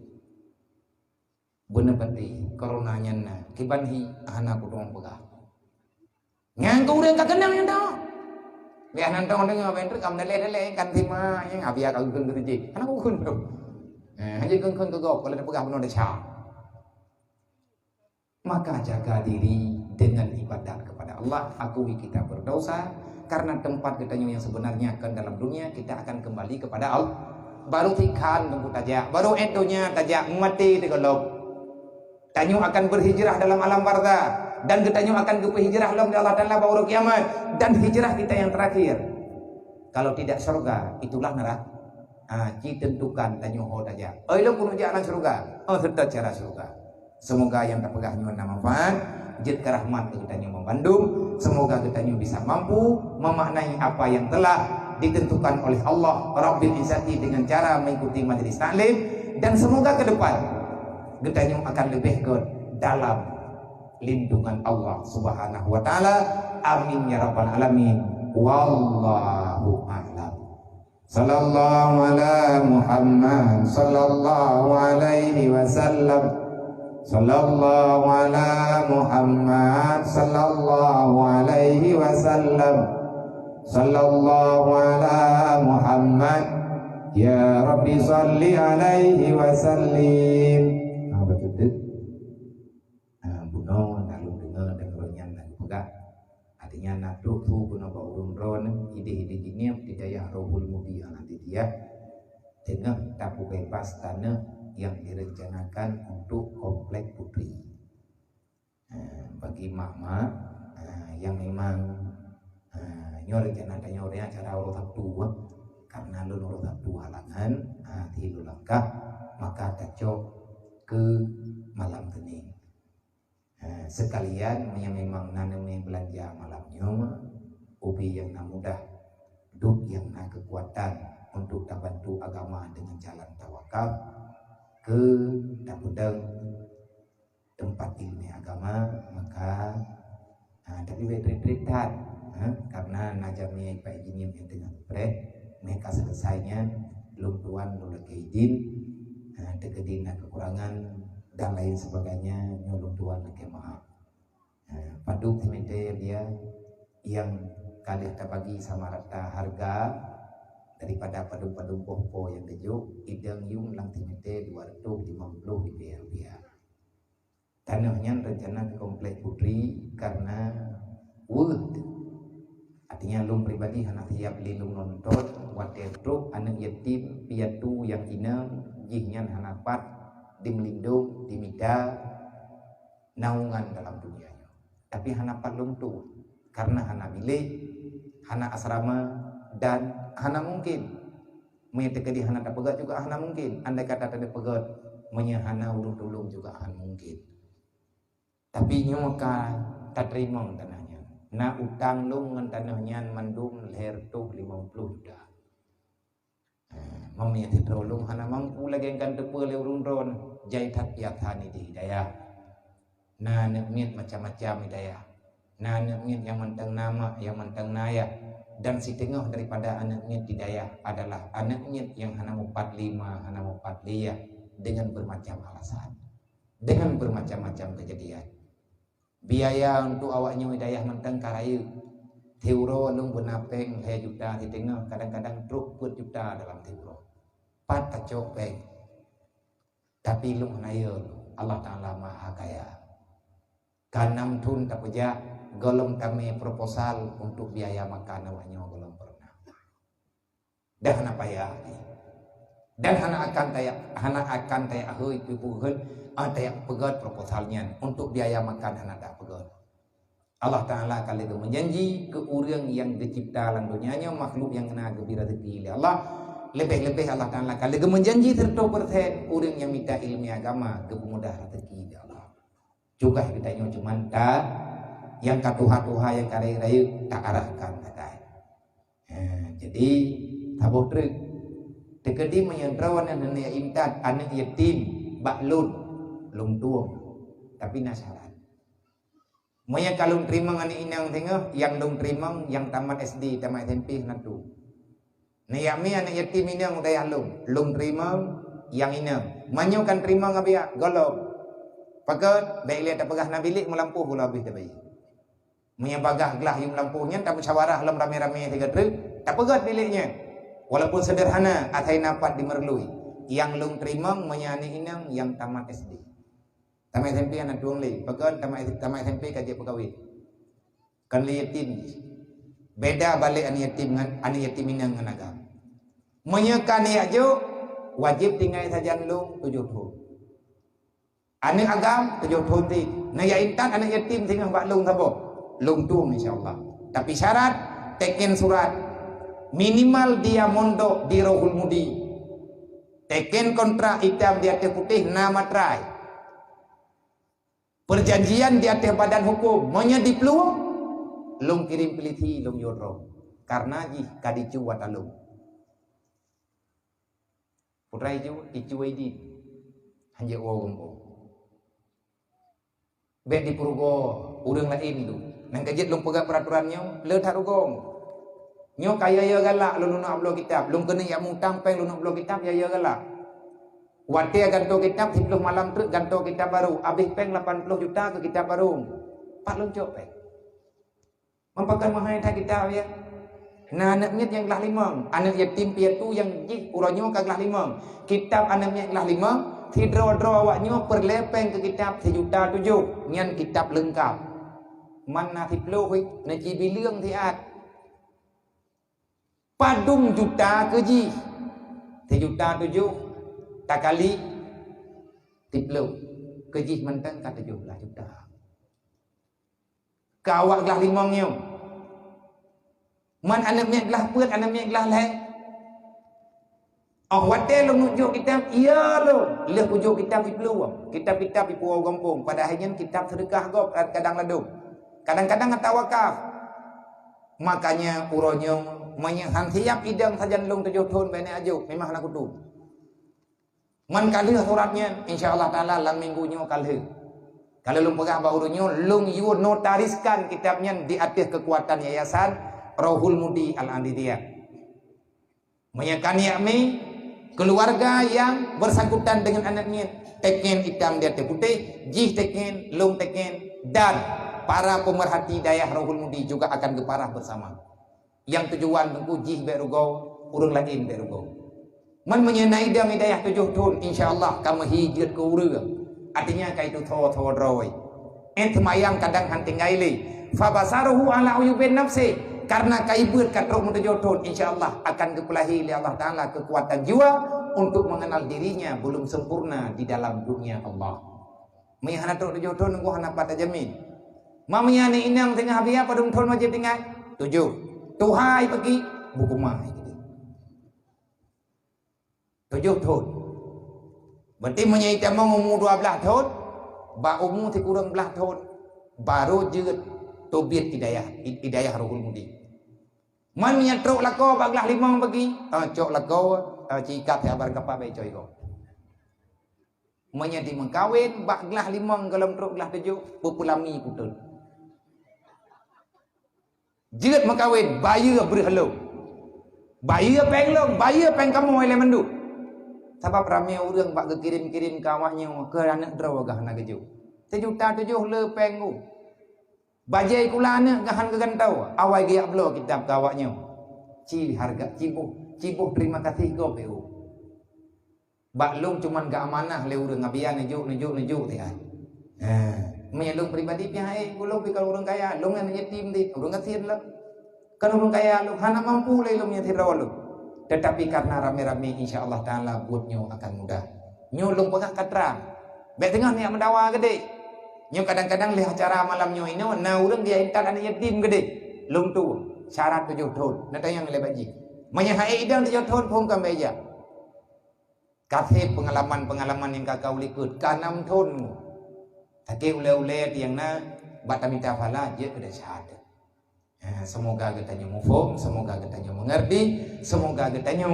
Bener pati corona nya kiban hi hana ku dong pegah. Ngang ku urang ka kenang nya dah. Biar nantong dengan bentuk kam dale kan tima yang abia kau kun kerja. Anak aku kun tu. Hanya kun tu kau kalau pegang benar dah. Maka jaga diri dengan ibadat kepada Allah. Akui kita berdosa karena tempat kita yang sebenarnya akan dalam dunia kita akan kembali kepada Allah. Baru tikan tunggu tajak, baru endonya tajak mati digelop. Tanyu akan berhijrah dalam alam barzah. Dan kita akan berhijrah dalam Allah Taala baru kiamat dan hijrah kita yang terakhir. Kalau tidak surga itulah neraka. Tentukan tanyo ho aja. Lo kuno jalan surga. Serta cara surga. Semoga yang terpegang nyuan manfaat, jid kerahmat kita membandung. Semoga kita bisa mampu memaknai apa yang telah ditentukan oleh Allah Rabbil Izzati dengan cara mengikuti majelis taklim, dan semoga ke depan kita akan lebih ke dalam lindungan Allah Subhanahu wa taala. Amin ya rabbal alamin. Wallahu a'lam. Sallallahu ala Muhammad sallallahu alaihi wasallam. Sallallahu ala Muhammad sallallahu alaihi wasallam. Sallallahu ala Muhammad ya Rabbi salli alaihi wasallim. Betul tu. Buno lalu dengar dan ronyan lagu pegang. Artinya naduk tu buno ba urun ron ide-ide jinnya didaya rohul mudi nanti dia tengah tapu bebas tanah yang direncanakan untuk komplek putri. Bagi mak-mak yang memang nyor rencana nyornya cara urut tua karena lu urut tua halangan di lu langkah maka cocok ke malam kening. Sekalian yang memang nanemi belanja malamnya ubi yang na mudah duk yang na kekuatan untuk bantu agama dengan jalan tawakal ke dapudeng tempat ilmu agama maka tapi retreat karena najamnya ipa ijinim yang dengan pre mereka selesainya belum tuan lula keidin tegedina kekurangan dan lain sebagainya nyolong tuan lagi maaf paduk temente dia yang kali kita bagi sama rata harga daripada padung-padung popo yang kejuk idang yung lang temente 250 rupiah tanahnya rencana ke komplek putri karena wud artinya lum pribadi hana tiap lilung nonton watertruk anak yatim piatu yang inang jihnya hanapat dimelindung dimida naungan dalam dunianya tapi hanapat lum tu karena hana bilik hana asrama dan hana mungkin menyeteka di hana tak pegat juga hana mungkin andai kata tak ada pegat menyahana ulung tulung juga hana mungkin tapi nyuka tak terima tanahnya na utang lung ngan tanahnya mandum leher tu 50 juta mamnya titrolung hana mampu lagi kan tepe le urun ron jai tat piathani di hidayah na nekmiet macam-macam hidayah na nekmiet yang mentang nama yang mentang naya dan si tengah daripada anak nyet hidayah adalah anak nyet yang hana 45 hana 40 dengan bermacam alasan dengan bermacam-macam kejadian biaya untuk awaknya hidayah mentang karayu teuro lung benapeng 2 juta di tengah kadang-kadang truk per juta dalam teuro pat tacok peng tapi lung naya Allah Ta'ala maha kaya kanam tun tak pejak golong kami proposal untuk biaya makan awaknya golong pernah dah hana payah dan hana akan taya ahui pipuhun taya pegat proposalnya untuk biaya makan hana tak pegat Allah Ta'ala kali itu menjanji ke orang yang dicipta dalam dunianya makhluk yang kena gembira rezeki Allah lebih-lebih Allah Ta'ala kali itu menjanji 100% orang yang minta ilmu agama kemudah rezeki Allah juga kitanya cuma tak yang katuha-tuha yang karya-karya tak arahkan katanya. Jadi tabuh trik tekedi menyentrawan nenek imtad anak yatim baklun lung tuang tapi nasaran moya kalung terima anak inang tengah yang lung terima yang tamat SD tamat SMP natu nayami anak yatim inang udah lung terima yang inang manyo kan terima ngabia golong pakat baik lihat pegah nabilik melampuh pula habis dah baik menyabagah gelah yung lampunya tak musyawarah lam rame-rame 3 truk tak pegat biliknya walaupun sederhana atai napat dimerlui yang lung terima menyani inang yang tamat SD tamat SMP anak tuang li pegat tamat SMP kaji pegawai kan li yatim beda balik anak yatim inang nganaga menyekan aja wajib tinggal saja lung 7 tahun anak agam 7 tahun ti na yaitan anak yatim tinggal bak lung sabo lung tuang insyaallah tapi syarat teken surat minimal dia mondok di Rohul Mudi teken kontrak hitam di atas putih nama try perjanjian di atas badan hukum monya di peluang lung kirim peliti lung yodro karena jih kadicu watalung putra itu icuidi hanya uang bet di Purgo urang lain tu nang kejit lung pegat peraturannya le tak rugong Nyo kaya ya galak lu nak upload kitab, lu kena yang mutang peng lu nak upload kitab ya galak. Watia ganto kitab 10 malam terus ganto kitab baru, habis peng 80 juta ke kitab baru. Pak lu cok peng. Mempakan mahal tak kitab ya. Nah anaknya yang kelas 5, anak yatim piatu yang jih uronyo ke kelas 5. Kitab anaknya kelas 5, si draw awaknya perlepeng ke kitab 1 juta 7, nyan kitab lengkap. Mana 10 nak cibi leung tiat. Padung juta ke ji 1 juta 7 tak kali 10 ke ji mentang kata 17 juta. Kawak kelas 5 nyo. Man anak mek kelas puat anak mek kelas lai. Oh watel lu nujuk kitab iya lu. Leh ujuk kitab 10. Kitab-kitab di pulau kampung pada akhirnya kitab sedekah gop kadang ladung. Kadang-kadang atau wakaf. Makanya uronyo menyehan siap idang sajan long 7 tahun bene ajuk memang nak kudu. Man kalih suratnya insyaallah taala dalam minggunya kalih. Kalau long pegah baurunyo long you notariskan kitabnya di atas kekuatan yayasan Rohul Mudi Al-Andidiyah. Menyekan yakmi keluarga yang bersangkutan dengan anaknya teken hitam di atas putih, jih teken, long teken dan para pemerhati dayah Rohul Mudi juga akan geparah bersama. Yang tujuan menguji berugo urang lain berugo. Man menyenai dia hidayah 7 tahun insyaallah kamu hijrah ke urang. Artinya kai tu tho droi. Entmayang kadang hanting gaili. Fa basaruhu ala uyubin nafsi. Karena kai beut kat roh 7 tahun insyaallah akan kepelahi oleh Allah taala kekuatan jiwa untuk mengenal dirinya belum sempurna di dalam dunia Allah. Mihana tu 7 tahun nunggu hana pada jamin. Mamanya ni inang tengah biar pada tahun wajib tinggal 7. Tuhai pergi buku mai gitu. 7 tahun. Berarti menyaitan umur 12 tahun, ba umur ti kurang 12 tahun baru jeut tobit hidayah Rohul Mudi. Man nyatruk lako ba kelas 5 pergi, cok lako cikat ya bar kapa be coy ko. Menyadi mengkawin ba kelas 5 kalau truk kelas 7 populami putun. Jeut makawin bayar berhalau. Bayar penglong, bayar peng kamu oleh mendu. Sebab ramai orang bak kirim-kirim kawahnya ke anak draw gah nak geju. 1 juta 7 le pengu. Bajai kula anak gahan ke gantau. Awai giak blo kitab kawahnya. Ci harga cibuh terima kasih go peu. Bak long cuman ga amanah le urang ngabian nejuk teh. Menyelung pribadi pihak gulung kalau orang kaya long yang yatim di orang kasihan lah. Kalau orang kaya lu hana mampu le long yang tirol. Tetapi karena rame-rame insyaallah taala buatnya akan mudah. Nyo long pegah katrang. Be tengah ni mendawa gede. Nyo kadang-kadang lihat acara malamnya ini na urang dia intan anak yatim gede. Long tu syarat 7 tahun. Nata yang lebaji. Menyahai idang 7 tahun pun kan beja. Kasih pengalaman-pengalaman yang kakau likut ka 6 tahun. Tapi ule-ule yang na batamita fala je ada syahadat. Semoga katanya mufhum, semoga katanya mengerti, semoga katanya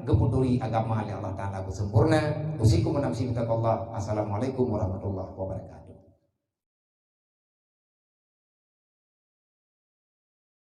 keputuri agama Allah Taala bersempurna. Usikum menafsi Allah. Assalamualaikum warahmatullahi wabarakatuh.